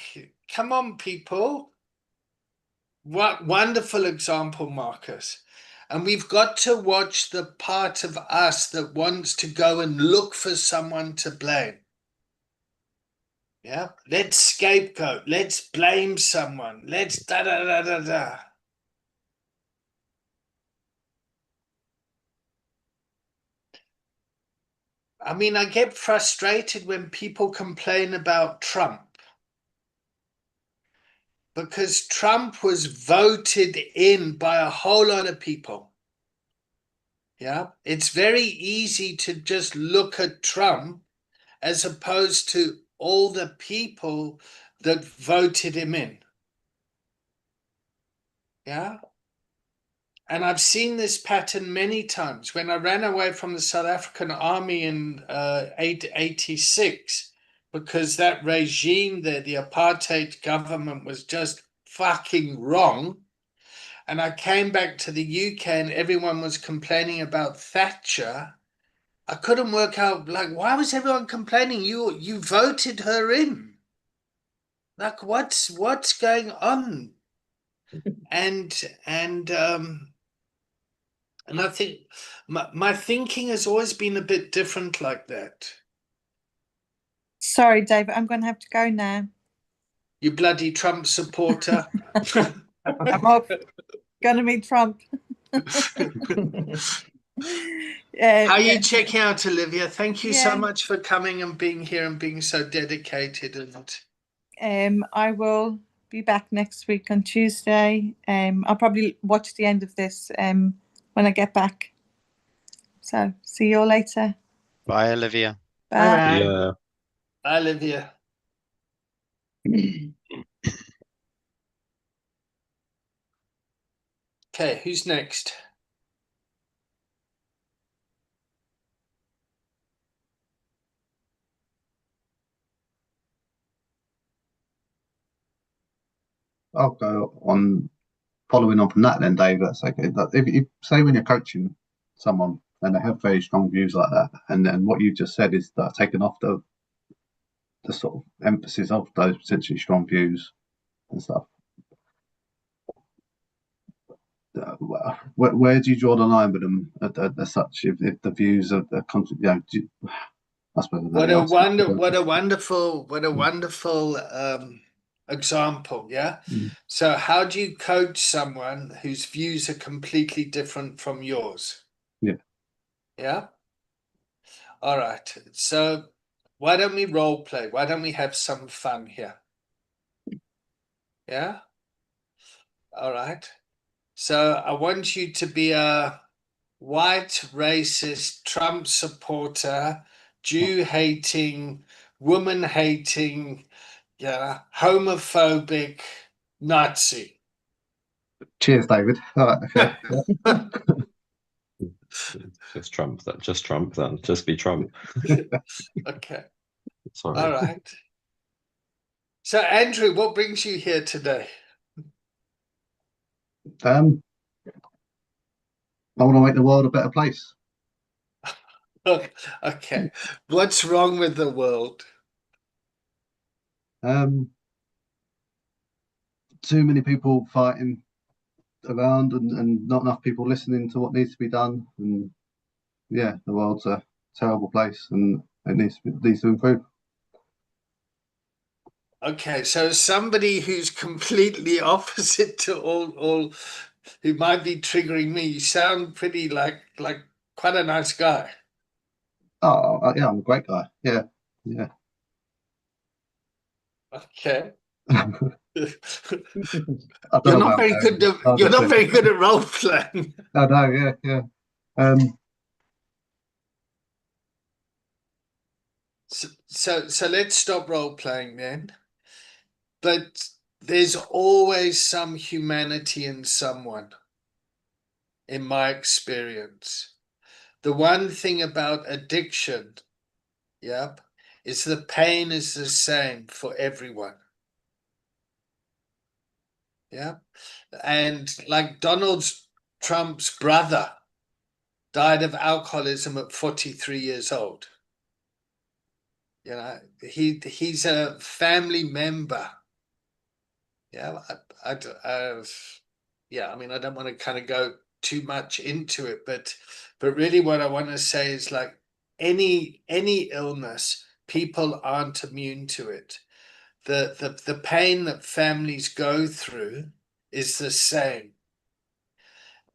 [SPEAKER 1] come on, people. What wonderful example, Marcus. And we've got to watch the part of us that wants to go and look for someone to blame. Yeah, let's scapegoat. Let's blame someone. Let's da da da da da. I mean, I get frustrated when people complain about Trump, because Trump was voted in by a whole lot of people. Yeah, it's very easy to just look at Trump as opposed to all the people that voted him in. Yeah. And I've seen this pattern many times. When I ran away from the South African army in 86, because that regime there, the apartheid government, was just fucking wrong. And I came back to the UK and everyone was complaining about Thatcher. I couldn't work out, like, why was everyone complaining? You voted her in. Like, what's going on? And I think my thinking has always been a bit different like that.
[SPEAKER 4] Sorry, David, I'm going to have to go now.
[SPEAKER 1] You bloody Trump supporter.
[SPEAKER 4] I'm off. Going to meet Trump.
[SPEAKER 1] How are you checking out, Olivia? Thank you so
[SPEAKER 4] Yeah.
[SPEAKER 1] much for coming and being here and being so dedicated. And
[SPEAKER 4] I will be back next week on Tuesday. I'll probably watch the end of this when I get back. So see you all later.
[SPEAKER 6] Bye, Olivia.
[SPEAKER 4] Bye.
[SPEAKER 5] Yeah.
[SPEAKER 1] bye, Olivia. Okay, who's next?
[SPEAKER 3] I'll go on following on from that then, Dave. That's okay. If say when you're coaching someone and they have very strong views like that, and then what you just said is that taking off the sort of emphasis of those potentially strong views and stuff. Where do you draw the line with them as such? If the views of the country, I suppose
[SPEAKER 1] What a wonderful example, yeah.
[SPEAKER 3] Mm.
[SPEAKER 1] So how do you coach someone whose views are completely different from yours?
[SPEAKER 3] Yeah.
[SPEAKER 1] Yeah. All right. So why don't we role play? Why don't we have some fun here? Yeah. All right. So I want you to be a white, racist, Trump supporter, Jew hating, woman hating, yeah, homophobic Nazi.
[SPEAKER 3] Cheers, David. All right, okay. Yeah.
[SPEAKER 5] Just Trump. Just Trump. Then just be Trump.
[SPEAKER 1] Okay.
[SPEAKER 5] Sorry.
[SPEAKER 1] All right. So, Andrew, what brings you here today?
[SPEAKER 3] I want to make the world a better place.
[SPEAKER 1] Okay. What's wrong with the world?
[SPEAKER 3] Too many people fighting around and not enough people listening to what needs to be done. And yeah, the world's a terrible place and it needs to improve.
[SPEAKER 1] Okay, so somebody who's completely opposite to all who might be triggering me, you sound pretty like quite a nice guy.
[SPEAKER 3] Oh, yeah, I'm a great guy. Yeah, yeah.
[SPEAKER 1] Okay.
[SPEAKER 3] I don't
[SPEAKER 1] You're
[SPEAKER 3] know
[SPEAKER 1] not
[SPEAKER 3] about
[SPEAKER 1] very good at, you're not very good at role playing.
[SPEAKER 3] I know, yeah, yeah. Um,
[SPEAKER 1] So let's stop role playing then. But there's always some humanity in someone, in my experience. The one thing about addiction, yep, is the pain is the same for everyone. Yeah. And like Donald Trump's brother died of alcoholism at 43 years old. You know, he's a family member. Yeah, yeah. I mean, I don't want to kind of go too much into it, but really, what I want to say is like any illness, people aren't immune to it. The pain that families go through is the same.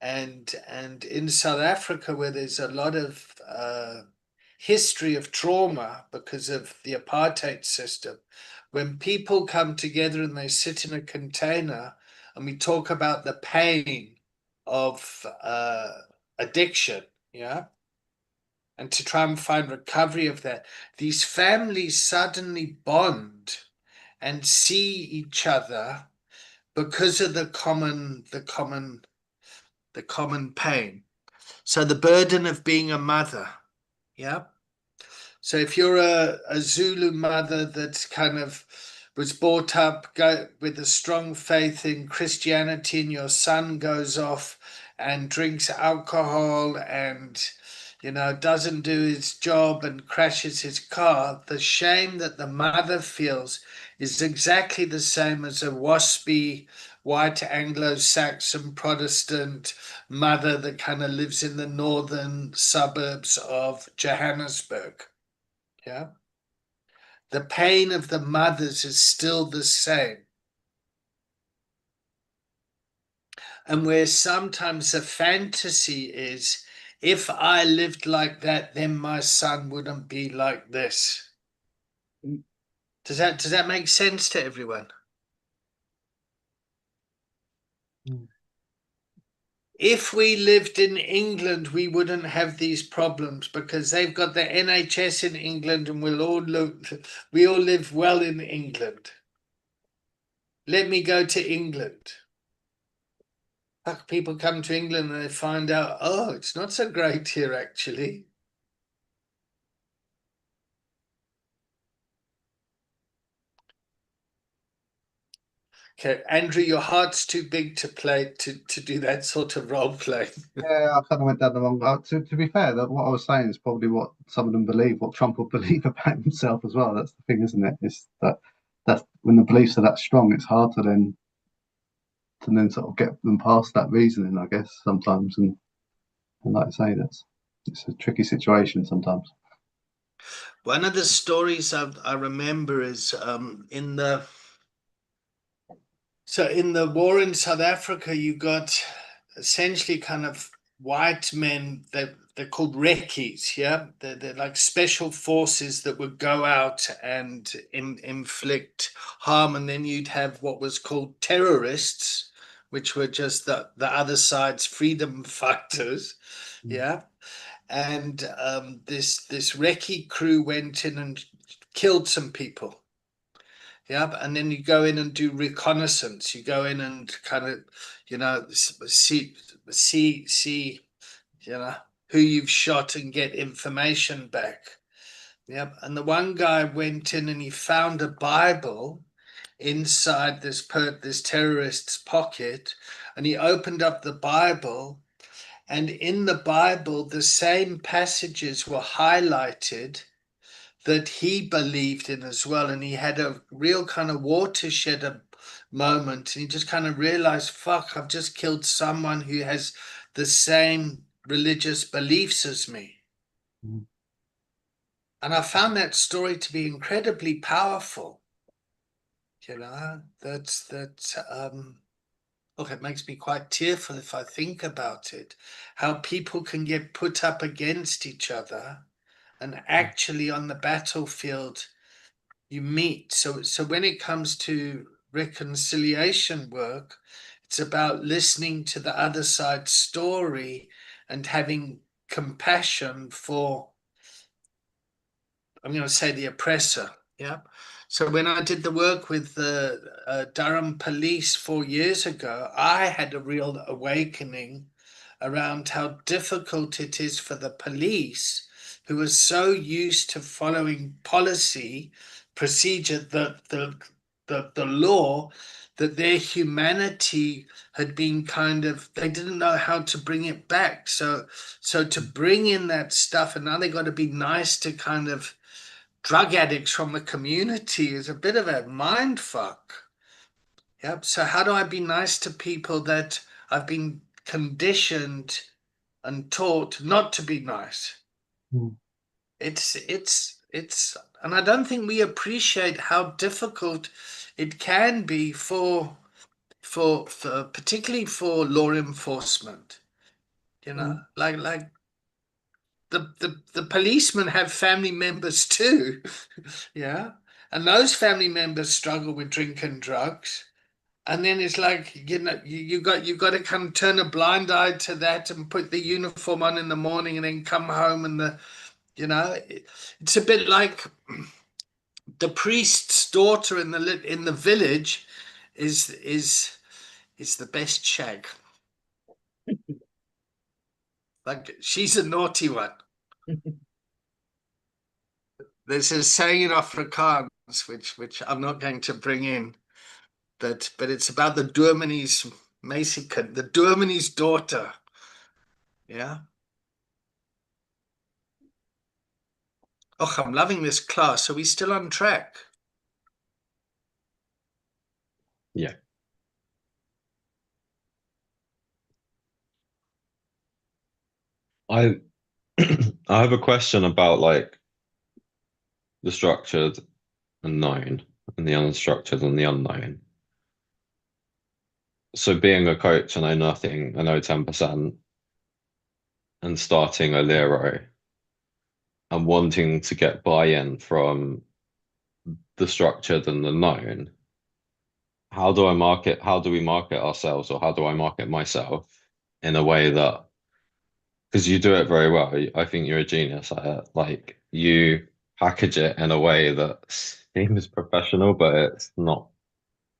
[SPEAKER 1] And in South Africa, where there's a lot of history of trauma because of the apartheid system, when people come together and they sit in a container and we talk about the pain of addiction, yeah, and to try and find recovery of that, these families suddenly bond and see each other because of the common pain. So the burden of being a mother, yeah. So if you're a Zulu mother that kind of was brought up with a strong faith in Christianity, and your son goes off and drinks alcohol and doesn't do his job and crashes his car, the shame that the mother feels is exactly the same as a waspy white Anglo-Saxon Protestant mother that kind of lives in the northern suburbs of Johannesburg. Yeah. The pain of the mothers is still the same. And where sometimes the fantasy is, if I lived like that, then my son wouldn't be like this. Does that make sense to everyone? If we lived in England, we wouldn't have these problems because they've got the NHS in England and we all live well in England. Let me go to England. Like people come to England and they find out, oh, it's not so great here actually. Okay, Andrew, your heart's too big to play to do that sort of role play.
[SPEAKER 3] Yeah, I kind of went down the wrong road. To be fair, that what I was saying is probably what some of them believe, what Trump will believe about himself as well. That's the thing, isn't it? Is that that's when the beliefs are that strong, it's hard to then sort of get them past that reasoning, I guess, sometimes. And like I say, it's a tricky situation sometimes.
[SPEAKER 1] One of the stories I remember is in the war in South Africa, you got essentially kind of white men that they're called recce's, yeah? They're like special forces that would go out and inflict harm, and then you'd have what was called terrorists, which were just the other side's freedom fighters, yeah? And this recce crew went in and killed some people. Yeah, and then you go in and do reconnaissance. You go in and kind of, see, you know, who you've shot and get information back. Yep. And the one guy went in and he found a Bible inside this terrorist's pocket, and he opened up the Bible, and in the Bible the same passages were highlighted that he believed in as well. And he had a real kind of watershed moment. And he just kind of realized, fuck, I've just killed someone who has the same religious beliefs as me.
[SPEAKER 3] Mm.
[SPEAKER 1] And I found that story to be incredibly powerful. You know, look, it makes me quite tearful if I think about it, how people can get put up against each other and actually on the battlefield you meet. So when it comes to reconciliation work, it's about listening to the other side's story and having compassion for, I'm going to say, the oppressor. Yeah. So when I did the work with the Durham police 4 years ago, I had a real awakening around how difficult it is for the police, who are so used to following policy, procedure, the law, that their humanity had been kind of, they didn't know how to bring it back. So to bring in that stuff, and now they got to be nice to kind of drug addicts from the community, is a bit of a mind fuck. Yep. So how do I be nice to people that I've been conditioned and taught not to be nice?
[SPEAKER 3] Mm.
[SPEAKER 1] It's and I don't think we appreciate how difficult it can be for particularly for law enforcement. You know, like the policemen have family members too. Yeah. And those family members struggle with drink and drugs. And then it's like, you got to kind of turn a blind eye to that and put the uniform on in the morning and then come home and it's a bit like the priest's daughter in the village is the best shag. Like she's a naughty one. There's a saying in Afrikaans which I'm not going to bring in, but it's about the dominee's meisiekind, the dominee's daughter. Yeah. Oh, I'm loving this class. Are we still on track?
[SPEAKER 5] Yeah. I I have a question about like the structured and known and the unstructured and the unknown. So being a coach, I know nothing, I know 10%, and starting a LERO and wanting to get buy-in from the structured and the known, how do we market ourselves, or how do I market myself in a way that, because you do it very well, I think you're a genius at it. Like you package it in a way that seems professional, but it's not.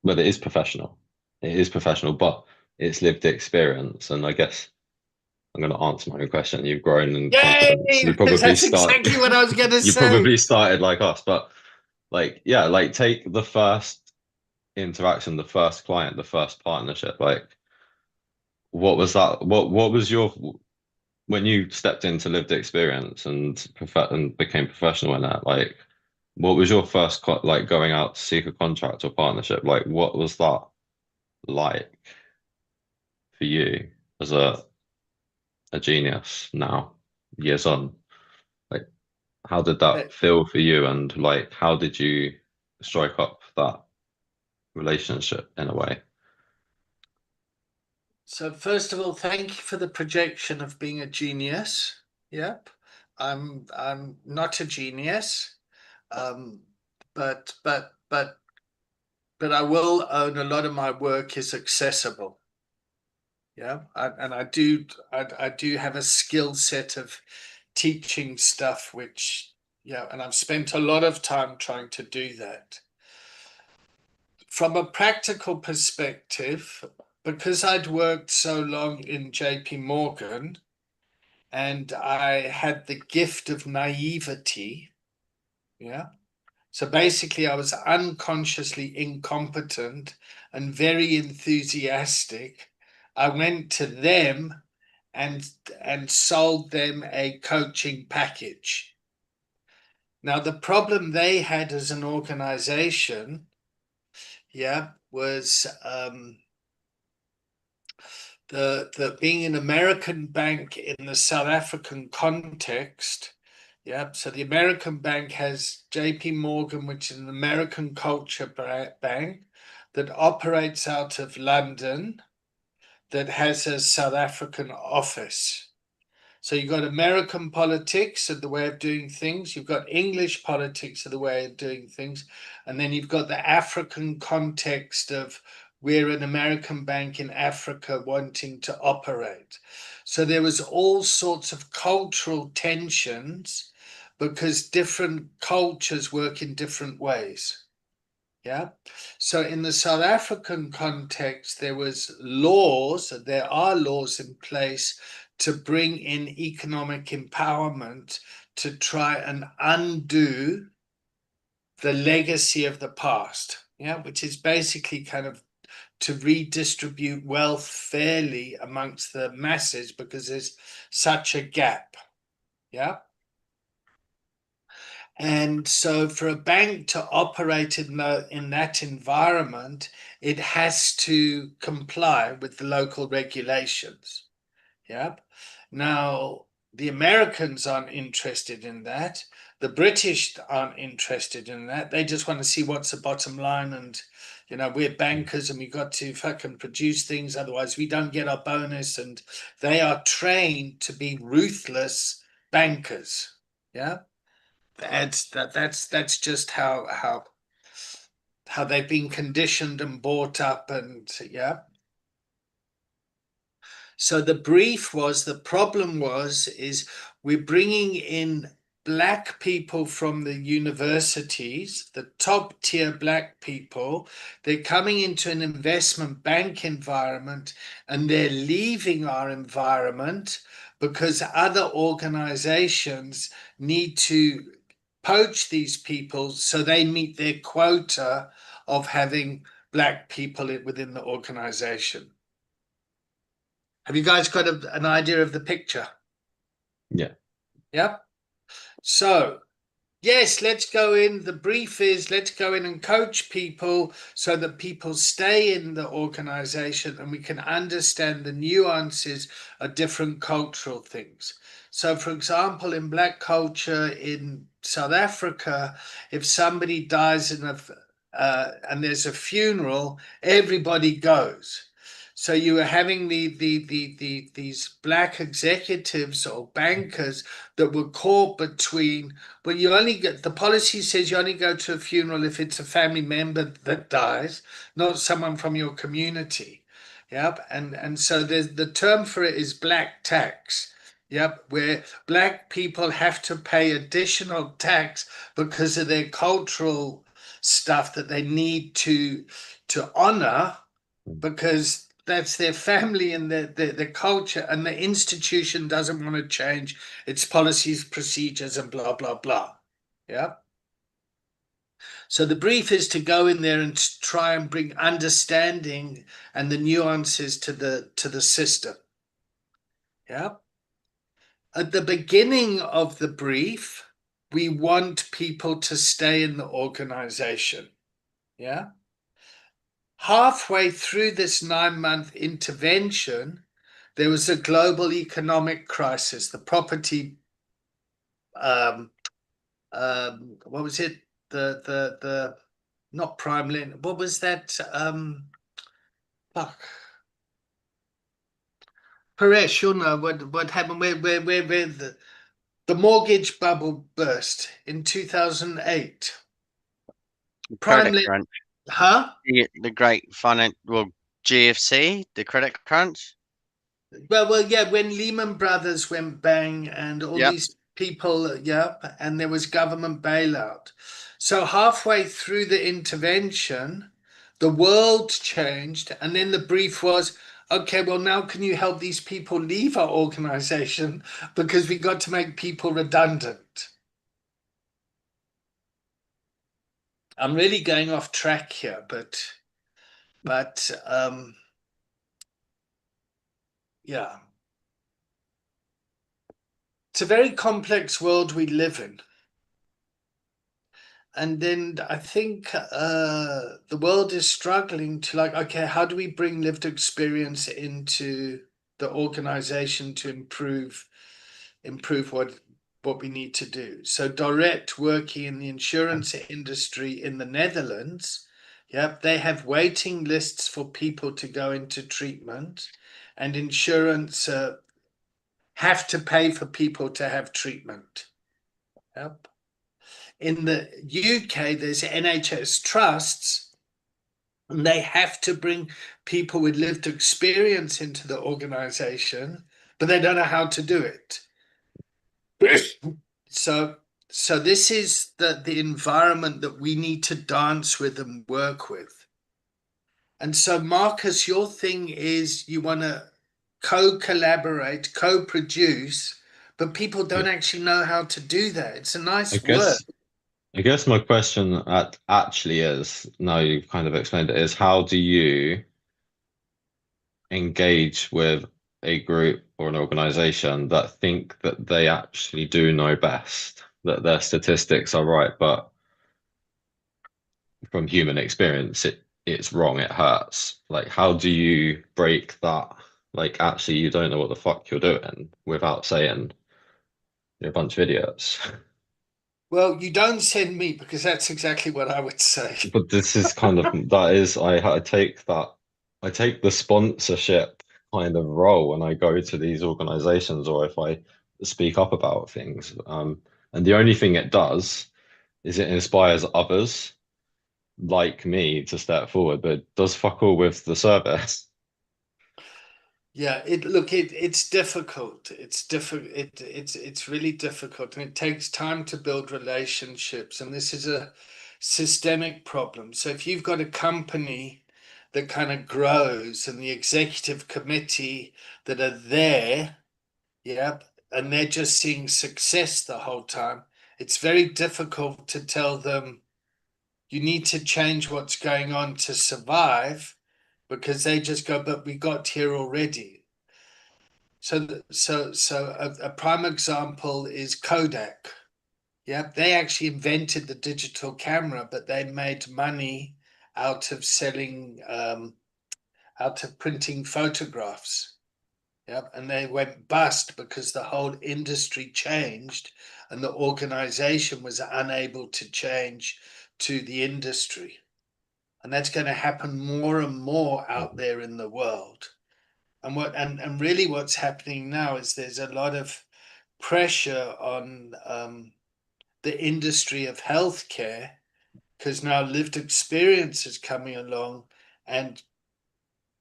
[SPEAKER 5] But it is professional. It is professional, but it's lived experience. And I guess I'm going to answer my own question. You've grown in confidence.
[SPEAKER 1] Yay! That's exactly what I was going to
[SPEAKER 5] You
[SPEAKER 1] say.
[SPEAKER 5] probably started like us, but like, yeah, like take the first interaction, the first client, the first partnership. Like, what was that? What was your when you stepped into lived experience and became professional in that? Like, what was your first like going out to seek a contract or partnership? Like, what was that like for you as a genius now, years on? Like, how did that feel for you? And like, how did you strike up that relationship in a way?
[SPEAKER 1] So first of all, thank you for the projection of being a genius. Yep. I'm not a genius. But I will own a lot of my work is accessible. Yeah. And I do have a skill set of teaching stuff, which, yeah, and I've spent a lot of time trying to do that. From a practical perspective, because I'd worked so long in JP Morgan and I had the gift of naivety, yeah. So basically, I was unconsciously incompetent and very enthusiastic. I went to them and sold them a coaching package. Now, the problem they had as an organization, yeah, was the being an American bank in the South African context. Yeah, so the American bank has JP Morgan, which is an American culture bank that operates out of London, that has a South African office. So you've got American politics and the way of doing things, you've got English politics and the way of doing things, and then you've got the African context of we're an American bank in Africa wanting to operate. So there was all sorts of cultural tensions because different cultures work in different ways. Yeah. So in the South African context, there are laws in place to bring in economic empowerment to try and undo the legacy of the past. Yeah, which is basically kind of to redistribute wealth fairly amongst the masses because there's such a gap. Yeah. And so for a bank to operate in that environment, it has to comply with the local regulations. Yep. Now, the Americans aren't interested in that. The British aren't interested in that. They just want to see what's the bottom line. And, we're bankers and we got to fucking produce things. Otherwise, we don't get our bonus. And they are trained to be ruthless bankers. Yeah. That's just how they've been conditioned and brought up, and yeah. So the problem is we're bringing in black people from the universities, the top tier black people. They're coming into an investment bank environment and they're leaving our environment because other organizations need to poach these people so they meet their quota of having black people within the organization. Have you guys got an idea of the picture?
[SPEAKER 5] Yeah.
[SPEAKER 1] Yep. So, yes, let's go in. The brief is let's go in and coach people so that people stay in the organization and we can understand the nuances of different cultural things. So, for example, in black culture in South Africa, if somebody dies and there's a funeral, everybody goes. So you were having these black executives or bankers that were caught between, well, the policy says you only go to a funeral if it's a family member that dies, not someone from your community. Yep. And so the term for it is black tax. Yep, where black people have to pay additional tax because of their cultural stuff that they need to honor, because that's their family and their culture, and the institution doesn't want to change its policies, procedures, and blah blah blah. Yeah. So the brief is to go in there and try and bring understanding and the nuances to the system. Yeah. At the beginning of the brief, we want people to stay in the organization. Yeah. Halfway through this 9-month intervention, there was a global economic crisis. The property, what was it? The not prime lend. What was that? Fuck. Paresh, you'll know what happened where the mortgage bubble burst in 2008. Prime
[SPEAKER 6] Credit
[SPEAKER 1] lend,
[SPEAKER 6] crunch.
[SPEAKER 1] huh?
[SPEAKER 6] The great finance, well, GFC, the credit crunch.
[SPEAKER 1] Well, yeah, when Lehman Brothers went bang and all
[SPEAKER 6] Yep.
[SPEAKER 1] these people, yep, and there was government bailout. So halfway through the intervention, the world changed, and then the brief was, okay, well, now can you help these people leave our organization because we got to make people redundant. I'm really going off track here, but yeah. It's a very complex world we live in. And then I think the world is struggling to like, okay, how do we bring lived experience into the organization to improve what we need to do? So Direct, working in the insurance industry in the Netherlands, yep, they have waiting lists for people to go into treatment, and insurance have to pay for people to have treatment. Yep. In the UK, there's NHS trusts, and they have to bring people with lived experience into the organization, but they don't know how to do it. So, so this is the environment that we need to dance with and work with. And so, Marcus, your thing is you want to co-collaborate, co-produce, but people don't actually know how to do that. It's a
[SPEAKER 5] I
[SPEAKER 1] nice word.
[SPEAKER 5] guess I guess my question actually is, now you've kind of explained it, is how do you engage with a group or an organization that think that they actually do know best, that their statistics are right, but from human experience, it's wrong, it hurts. Like, how do you break that? Like, actually, you don't know what the fuck you're doing without saying you're a bunch of idiots.
[SPEAKER 1] Well, you don't send me because that's exactly what I would say.
[SPEAKER 5] But this is kind of that is I take that I take the sponsorship kind of role when I go to these organizations or if I speak up about things. And the only thing it does is it inspires others like me to step forward, but it does fuck all with the service.
[SPEAKER 1] Yeah, it's difficult. It's difficult. It's really difficult, and it takes time to build relationships. And this is a systemic problem. So if you've got a company that kind of grows, and the executive committee that are there, yeah, and they're just seeing success the whole time, it's very difficult to tell them you need to change what's going on to survive, because they just go, but we got here already. So a prime example is Kodak. Yeah, they actually invented the digital camera, but they made money out of selling, out of printing photographs. Yep, and they went bust because the whole industry changed and the organization was unable to change to the industry. And that's going to happen more and more out there in the world. And really what's happening now is there's a lot of pressure on the industry of healthcare, because now lived experience is coming along and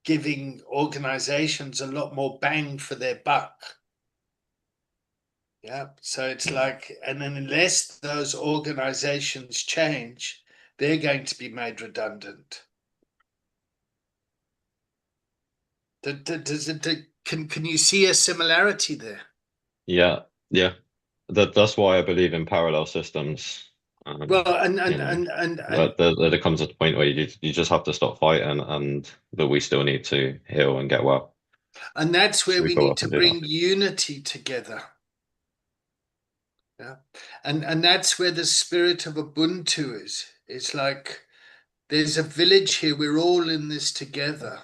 [SPEAKER 1] giving organizations a lot more bang for their buck. Yeah, so it's like, and then unless those organizations change, they're going to be made redundant. Does it, can you see a similarity there?
[SPEAKER 5] Yeah, yeah. That's why I believe in parallel systems.
[SPEAKER 1] Well, and
[SPEAKER 5] You know, there comes a point where you just have to stop fighting, and that we still need to heal and get well.
[SPEAKER 1] and that's
[SPEAKER 5] So
[SPEAKER 1] where
[SPEAKER 5] we
[SPEAKER 1] we
[SPEAKER 5] go
[SPEAKER 1] need
[SPEAKER 5] up
[SPEAKER 1] to
[SPEAKER 5] and do that.
[SPEAKER 1] bring unity together. Yeah, and that's where the spirit of Ubuntu is. It's like there's a village here. We're all in this together.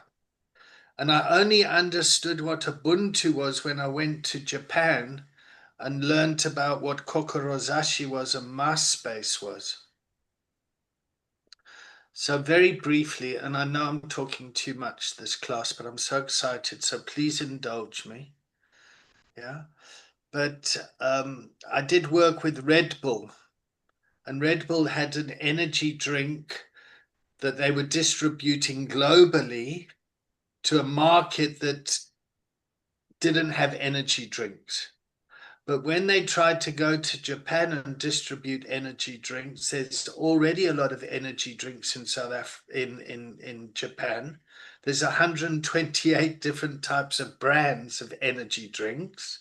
[SPEAKER 1] And I only understood what Ubuntu was when I went to Japan and learnt about what Kokorozashi was and MySpace was. So very briefly, and I know I'm talking too much this class, but I'm so excited, so please indulge me. Yeah. But I did work with Red Bull, and Red Bull had an energy drink that they were distributing globally to a market that didn't have energy drinks. But when they tried to go to Japan and distribute energy drinks, there's already a lot of energy drinks in in Japan. There's 128 different types of brands of energy drinks.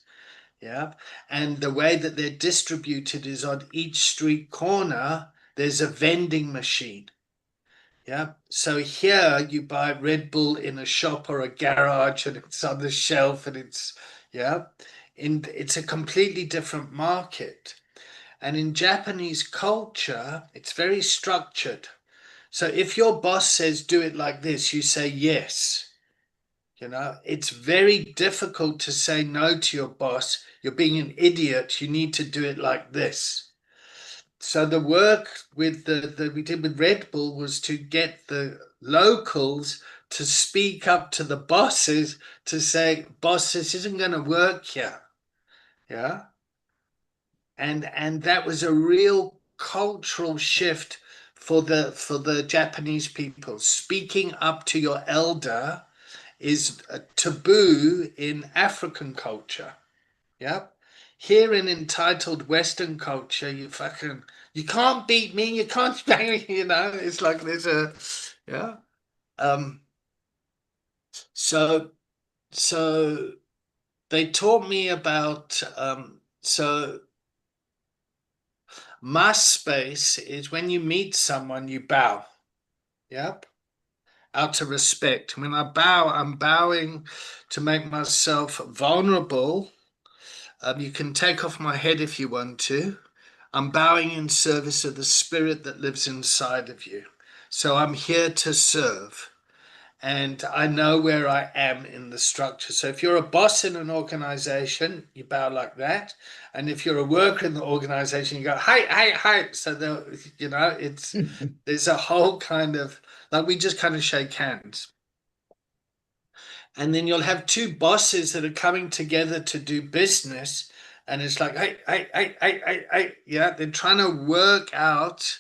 [SPEAKER 1] Yeah. And the way that they're distributed is on each street corner, there's a vending machine. Yeah. So here you buy Red Bull in a shop or a garage and it's on the shelf and yeah. It's a completely different market. And in Japanese culture, it's very structured. So if your boss says do it like this, you say yes. It's very difficult to say no to your boss. You're being an idiot. You need to do it like this. So the work with the we did with Red Bull was to get the locals to speak up to the bosses to say, boss, this isn't going to work here. Yeah. And that was a real cultural shift for the Japanese people. Speaking up to your elder is a taboo in African culture. Yep. Here in entitled Western culture, you can't beat me, you can't bang me, it's like there's a yeah. Um so so they taught me about so my space is when you meet someone, you bow. Yep. Out of respect. When I bow, I'm bowing to make myself vulnerable. You can take off my head if you want to. I'm bowing in service of the spirit that lives inside of you. So I'm here to serve. And I know where I am in the structure. So if you're a boss in an organization, you bow like that. And if you're a worker in the organization, you go, hi, hi, hi. So, there's a whole kind of, like we just kind of shake hands. And then you'll have two bosses that are coming together to do business. And it's like, hey, yeah, they're trying to work out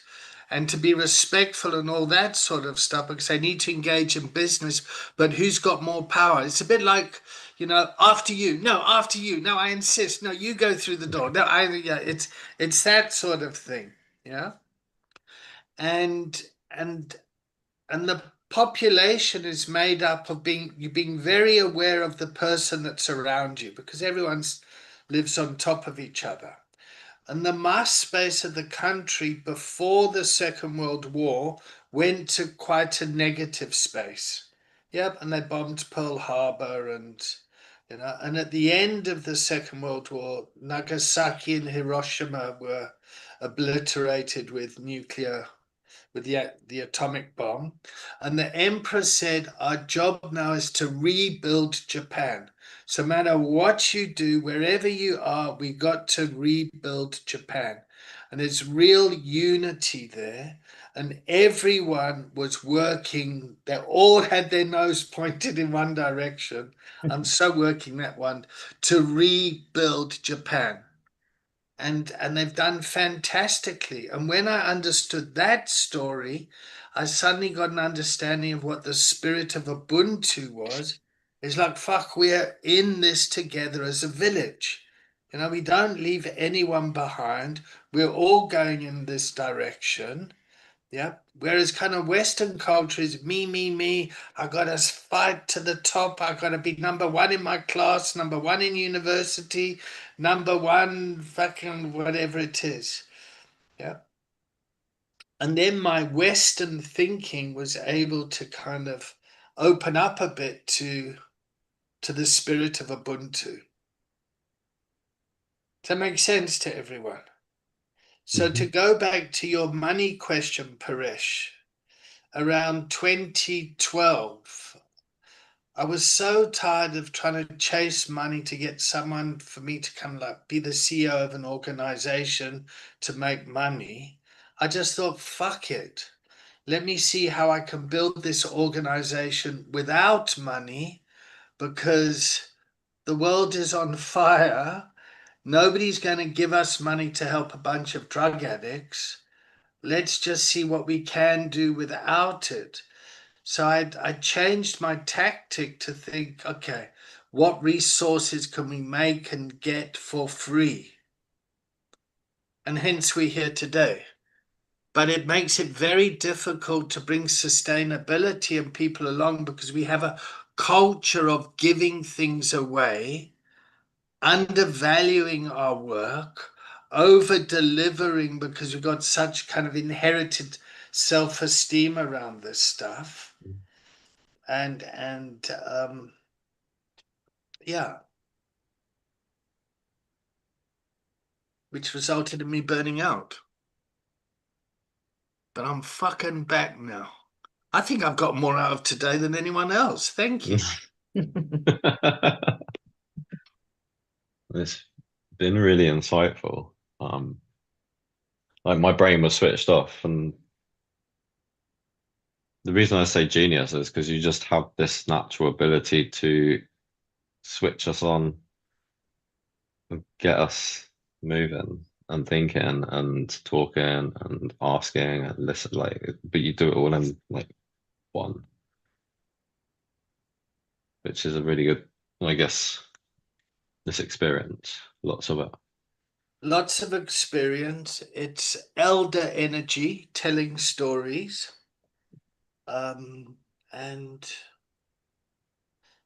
[SPEAKER 1] and to be respectful and all that sort of stuff because they need to engage in business. But who's got more power? It's a bit like, after you. No, after you. No, I insist. No, you go through the door. No, yeah, it's that sort of thing. Yeah. And and and the population is made up of you being very aware of the person that's around you because everyone lives on top of each other. And the mass space of the country before the Second World War went to quite a negative space. Yep, and they bombed Pearl Harbor and at the end of the Second World War, Nagasaki and Hiroshima were obliterated with the atomic bomb. And the emperor said, our job now is to rebuild Japan. So no matter what you do, wherever you are, we got to rebuild Japan. And there's real unity there. And everyone was working. They all had their nose pointed in one direction. I'm so working that one to rebuild Japan. And they've done fantastically. And when I understood that story, I suddenly got an understanding of what the spirit of Ubuntu was. It's like, fuck, we're in this together as a village. We don't leave anyone behind. We're all going in this direction. Yeah. Whereas kind of Western culture is me, me, me. I gotta fight to the top. I gotta be number one in my class, number one in university, number one fucking whatever it is. Yeah. And then my Western thinking was able to kind of open up a bit to the spirit of Ubuntu. Does that make sense to everyone? So to go back to your money question, Paresh, around 2012, I was so tired of trying to chase money to get someone for me to kind of like be the CEO of an organization to make money. I just thought, fuck it. Let me see how I can build this organization without money because the world is on fire. Nobody's going to give us money to help a bunch of drug addicts. Let's just see what we can do without it. So I changed my tactic to think, okay, what resources can we make and get for free? And hence we're here today. But it makes it very difficult to bring sustainability and people along because we have a culture of giving things away, undervaluing our work, over delivering because we've got such kind of inherited self-esteem around this stuff. And yeah, which resulted in me burning out. But I'm fucking back now. I think I've got more out of today than anyone else. Thank you.
[SPEAKER 5] It's been really insightful. Like my brain was switched off, and the reason I say genius is because you just have this natural ability to switch us on and get us moving and thinking and talking and asking and listen, like, but you do it all in like one, which is a really good, I guess, this experience, lots of it.
[SPEAKER 1] Lots of experience. It's elder energy telling stories. And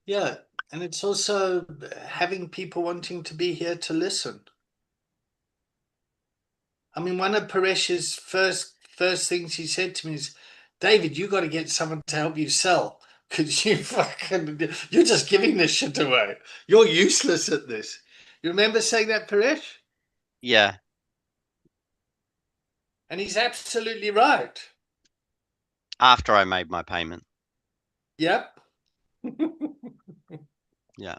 [SPEAKER 1] yeah, and it's also having people wanting to be here to listen. I mean, one of Paresh's first things he said to me is, David, you got to get someone to help you sell because you're just giving this shit away. You're useless at this. You remember saying that, Paresh?
[SPEAKER 6] Yeah.
[SPEAKER 1] And he's absolutely right.
[SPEAKER 6] After I made my payment.
[SPEAKER 1] Yep.
[SPEAKER 6] Yeah.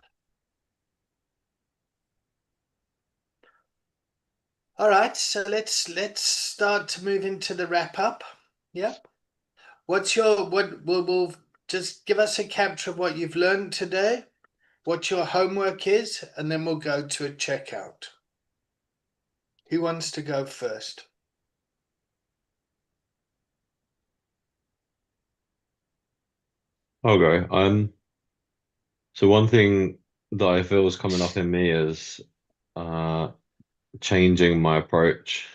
[SPEAKER 1] All right, so let's start to move into the wrap up. Yep. What we'll just give us a capture of what you've learned today, what your homework is, and then we'll go to a checkout. Who wants to go first?
[SPEAKER 5] I'll go. So one thing that I feel is coming up in me is uh changing my approach.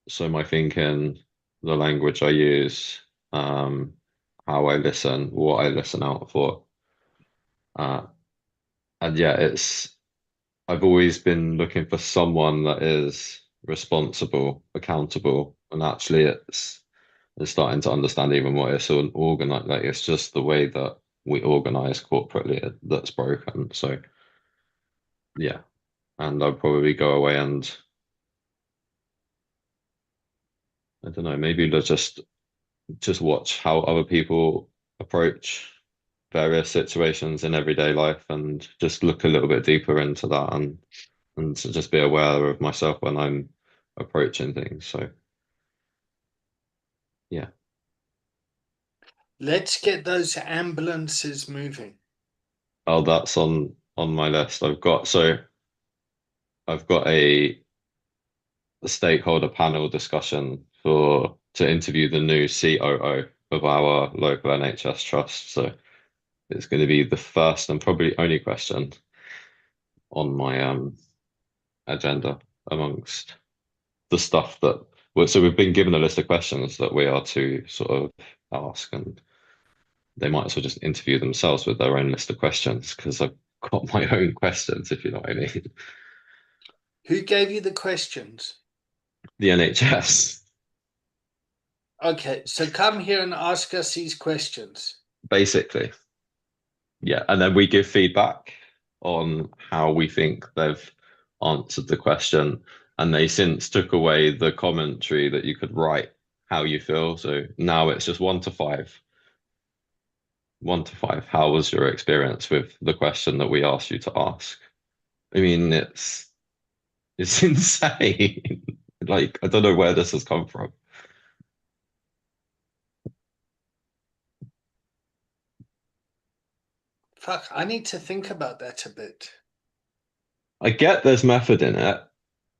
[SPEAKER 5] So my thinking, the language I use, how I listen, what I listen out for. Uh, and yeah, I've always been looking for someone that is responsible, accountable, and actually it's starting to understand even more. It's all organized, like it's just the way that we organize corporately that's broken. So yeah, and I'll probably go away and I don't know, maybe just watch how other people approach various situations in everyday life and just look a little bit deeper into that and to just be aware of myself when I'm approaching things. So yeah.
[SPEAKER 1] Let's get those ambulances moving.
[SPEAKER 5] Oh, that's on my list. I've got a stakeholder panel discussion for to interview the new COO of our local NHS trust. So it's going to be the first and probably only question on my agenda amongst the stuff that Well, so we've been given a list of questions that we are to sort of ask, and they might as well just interview themselves with their own list of questions because I've got my own questions, if you know what I mean.
[SPEAKER 1] Who gave you the questions?
[SPEAKER 5] The NHS,
[SPEAKER 1] Okay, so come here and ask us these questions.
[SPEAKER 5] basically. Yeah, and then we give feedback on how we think they've answered the question. And they since took away the commentary that you could write how you feel. So now it's just 1 to 5. 1 to 5. How was your experience with the question that we asked you to ask? I mean, it's insane. Like, I don't know where this has come from.
[SPEAKER 1] Fuck, I need to think about that a bit.
[SPEAKER 5] I get there's method in it,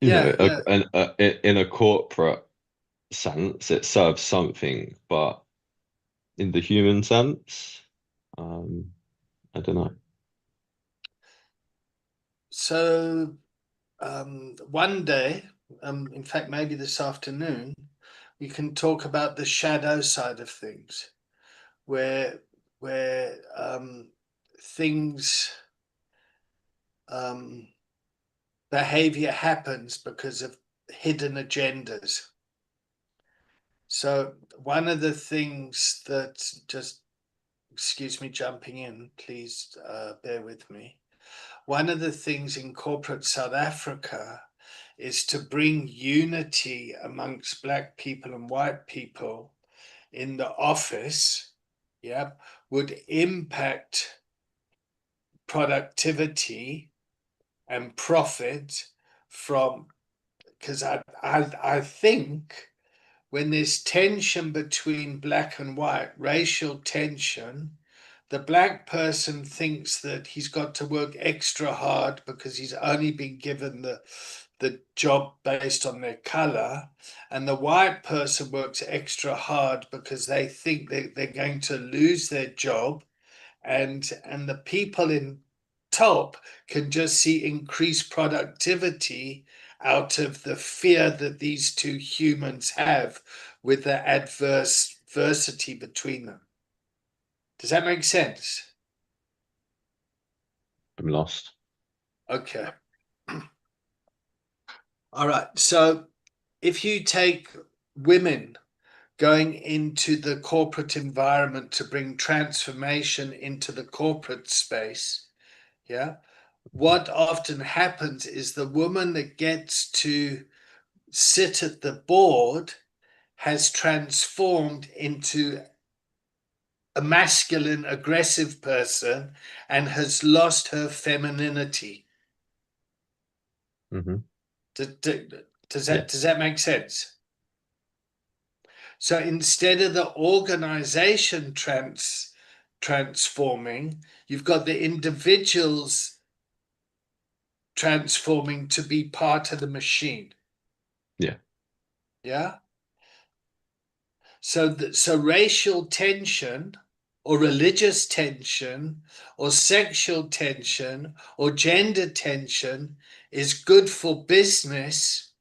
[SPEAKER 1] Yeah, yeah.
[SPEAKER 5] in a corporate sense, it serves something, but in the human sense, I don't know.
[SPEAKER 1] So one day, in fact, maybe this afternoon, we can talk about the shadow side of things, where things behavior happens because of hidden agendas. So one of the things that just excuse me jumping in, please bear with me. One of the things in corporate South Africa is to bring unity amongst black people and white people in the office, yeah, would impact productivity and profit from, because I think when there's tension between black and white, racial tension, the black person thinks that he's got to work extra hard because he's only been given the job based on their color, and the white person works extra hard because they think they're going to lose their job, and the people in top can just see increased productivity out of the fear that these two humans have with the adversity between them. Does that make sense?
[SPEAKER 5] I'm lost.
[SPEAKER 1] Okay. All right. So if you take women going into the corporate environment to bring transformation into the corporate space, yeah, what often happens is the woman that gets to sit at the board has transformed into a masculine, aggressive person and has lost her femininity.
[SPEAKER 5] Mm-hmm.
[SPEAKER 1] Does
[SPEAKER 5] Yeah.
[SPEAKER 1] that make sense? So instead of the organization transforming, you've got the individuals transforming to be part of the machine.
[SPEAKER 5] Yeah.
[SPEAKER 1] Yeah. So racial tension or religious tension or sexual tension or gender tension is good for business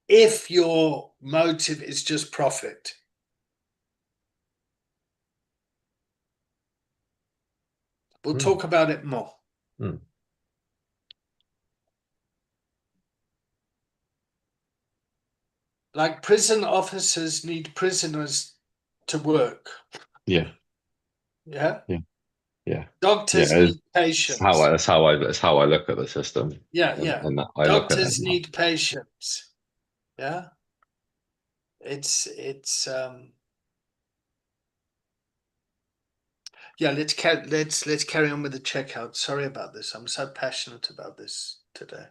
[SPEAKER 1] if your motive is just profit. We'll talk about it more.
[SPEAKER 5] Mm.
[SPEAKER 1] Like prison officers need prisoners to work.
[SPEAKER 5] Yeah.
[SPEAKER 1] Yeah.
[SPEAKER 5] Yeah. Yeah.
[SPEAKER 1] Doctors
[SPEAKER 5] Yeah.
[SPEAKER 1] need
[SPEAKER 5] It's how
[SPEAKER 1] patients.
[SPEAKER 5] I that's how I that's how I look at the system.
[SPEAKER 1] Yeah,
[SPEAKER 5] And,
[SPEAKER 1] yeah.
[SPEAKER 5] and I look at it
[SPEAKER 1] Doctors
[SPEAKER 5] now.
[SPEAKER 1] need patients. Yeah. It's yeah, let's carry on with the checkout. Sorry about this. I'm so passionate about this today.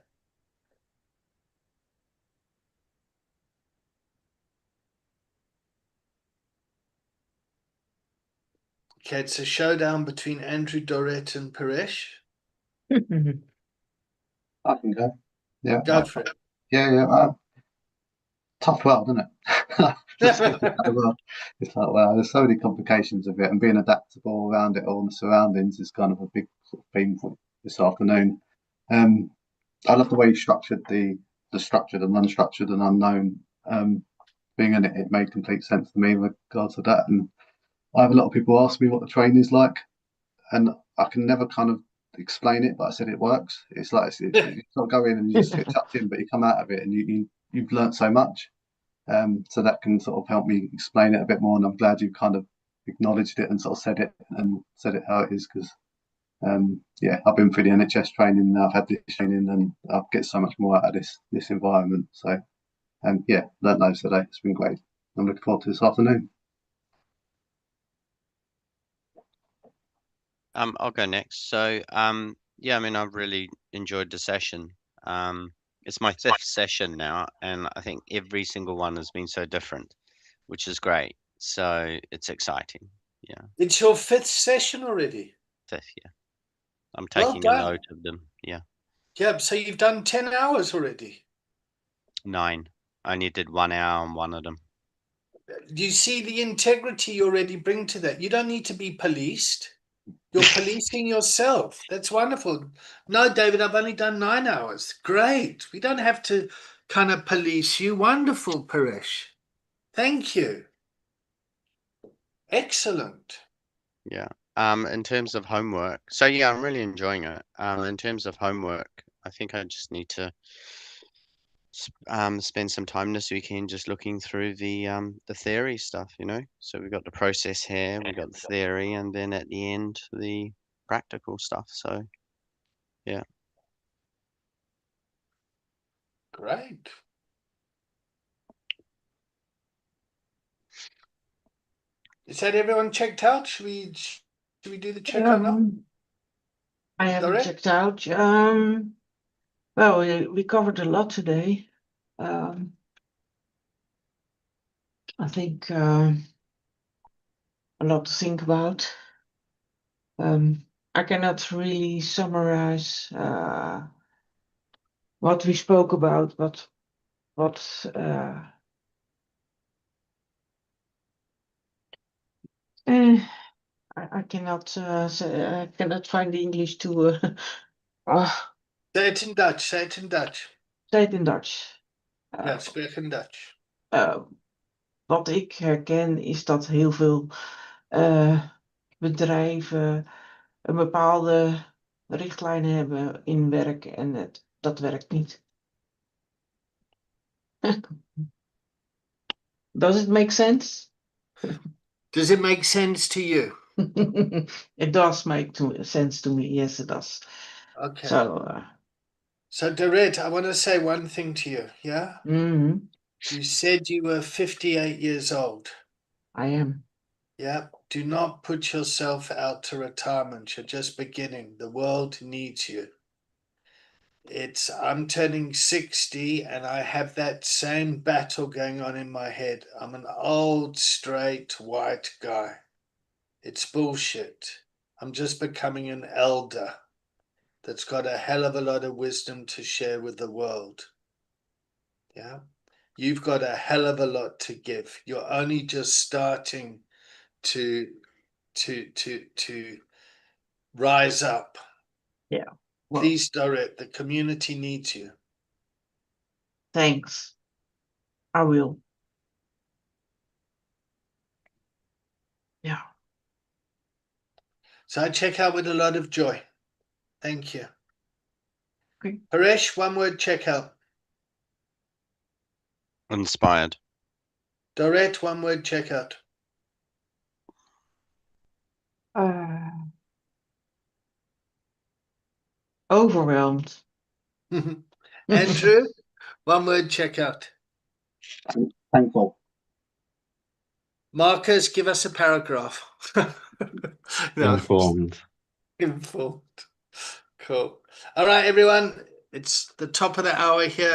[SPEAKER 1] Okay, it's a showdown between Andrew Dorett and Paresh.
[SPEAKER 3] I can go. Yeah.
[SPEAKER 1] Go for it.
[SPEAKER 3] Yeah. Tough world, isn't it? Just it's like, wow, there's so many complications of it, and being adaptable around it all and the surroundings is kind of a big sort of theme for this afternoon. I love the way you structured the structured and unstructured and unknown thing, and it made complete sense to me with regards to that. And I have a lot of people ask me what the training is like, and I can never kind of explain it, but I said it works. It's like you sort of go in and you just get chucked in, but you come out of it and you've learnt so much. So that can sort of help me explain it a bit more. And I'm glad you kind of acknowledged it and sort of said it how it is, because yeah, I've been through the NHS training now. I've had this training, and I get so much more out of this environment. So yeah, learnt loads today. It's been great. I'm looking forward to this afternoon.
[SPEAKER 6] I'll go next. So, yeah, I mean, I've really enjoyed the session. It's my 5th session now, and I think every single one has been so different, which is great. So it's exciting. Yeah,
[SPEAKER 1] It's your 5th session already.
[SPEAKER 6] 5th, yeah. I'm
[SPEAKER 1] Well
[SPEAKER 6] taking a
[SPEAKER 1] done.
[SPEAKER 6] note of them. Yeah,
[SPEAKER 1] Yeah, so you've done 10 hours already.
[SPEAKER 6] 9. I only did 1 hour on one of them.
[SPEAKER 1] You see the integrity you already bring to that. You don't need to be policed. You're policing yourself. That's wonderful. No, David, I've only done 9 hours. Great. We don't have to kind of police you. Wonderful, Paresh. Thank you. Excellent.
[SPEAKER 6] Yeah. In terms of homework, so yeah, I'm really enjoying it. In terms of homework, I think I just need to spend some time this weekend just looking through the theory stuff, you know. So we've got the process here, we've got the theory, and then at the end the practical stuff. So yeah.
[SPEAKER 1] Great. Is that everyone checked out? Should we do the checkout now?
[SPEAKER 2] I haven't
[SPEAKER 1] Doreen?
[SPEAKER 2] checked out. Well, we covered a lot today. I think a lot to think about. I cannot really summarize what we spoke about, but what I cannot say, I cannot find the English to
[SPEAKER 1] Say it in Dutch. Say it in Dutch.
[SPEAKER 2] say it in Dutch.
[SPEAKER 1] Ja, spreek in Dutch.
[SPEAKER 2] Wat ik herken is dat heel veel bedrijven een bepaalde richtlijn hebben in werk en dat werkt niet. Does it make sense?
[SPEAKER 1] Does it make sense to you?
[SPEAKER 2] It does make sense to me. Yes, it does.
[SPEAKER 1] Okay.
[SPEAKER 2] So,
[SPEAKER 1] Doreen, I want to say one thing to you. Yeah? You said you were 58 years old.
[SPEAKER 2] I am.
[SPEAKER 1] Yeah. Do not put yourself out to retirement. You're just beginning. The world needs you. I'm turning 60 and I have that same battle going on in my head. I'm an old, straight, white guy. It's bullshit. I'm just becoming an elder that's got a hell of a lot of wisdom to share with the world. Yeah. You've got a hell of a lot to give. You're only just starting to rise up.
[SPEAKER 2] Yeah. Well,
[SPEAKER 1] Please, Dorrit, the community needs you.
[SPEAKER 2] Thanks. I will. Yeah.
[SPEAKER 1] So I check out with a lot of joy. Thank you.
[SPEAKER 2] Okay.
[SPEAKER 1] Paresh, one word checkout.
[SPEAKER 6] Inspired.
[SPEAKER 1] Dorrit, one word checkout.
[SPEAKER 2] Overwhelmed.
[SPEAKER 1] Andrew, one word checkout.
[SPEAKER 3] Thankful.
[SPEAKER 1] Marcus, give us a paragraph. No.
[SPEAKER 5] Informed.
[SPEAKER 1] Informed. Cool. All right, everyone. It's the top of the hour here.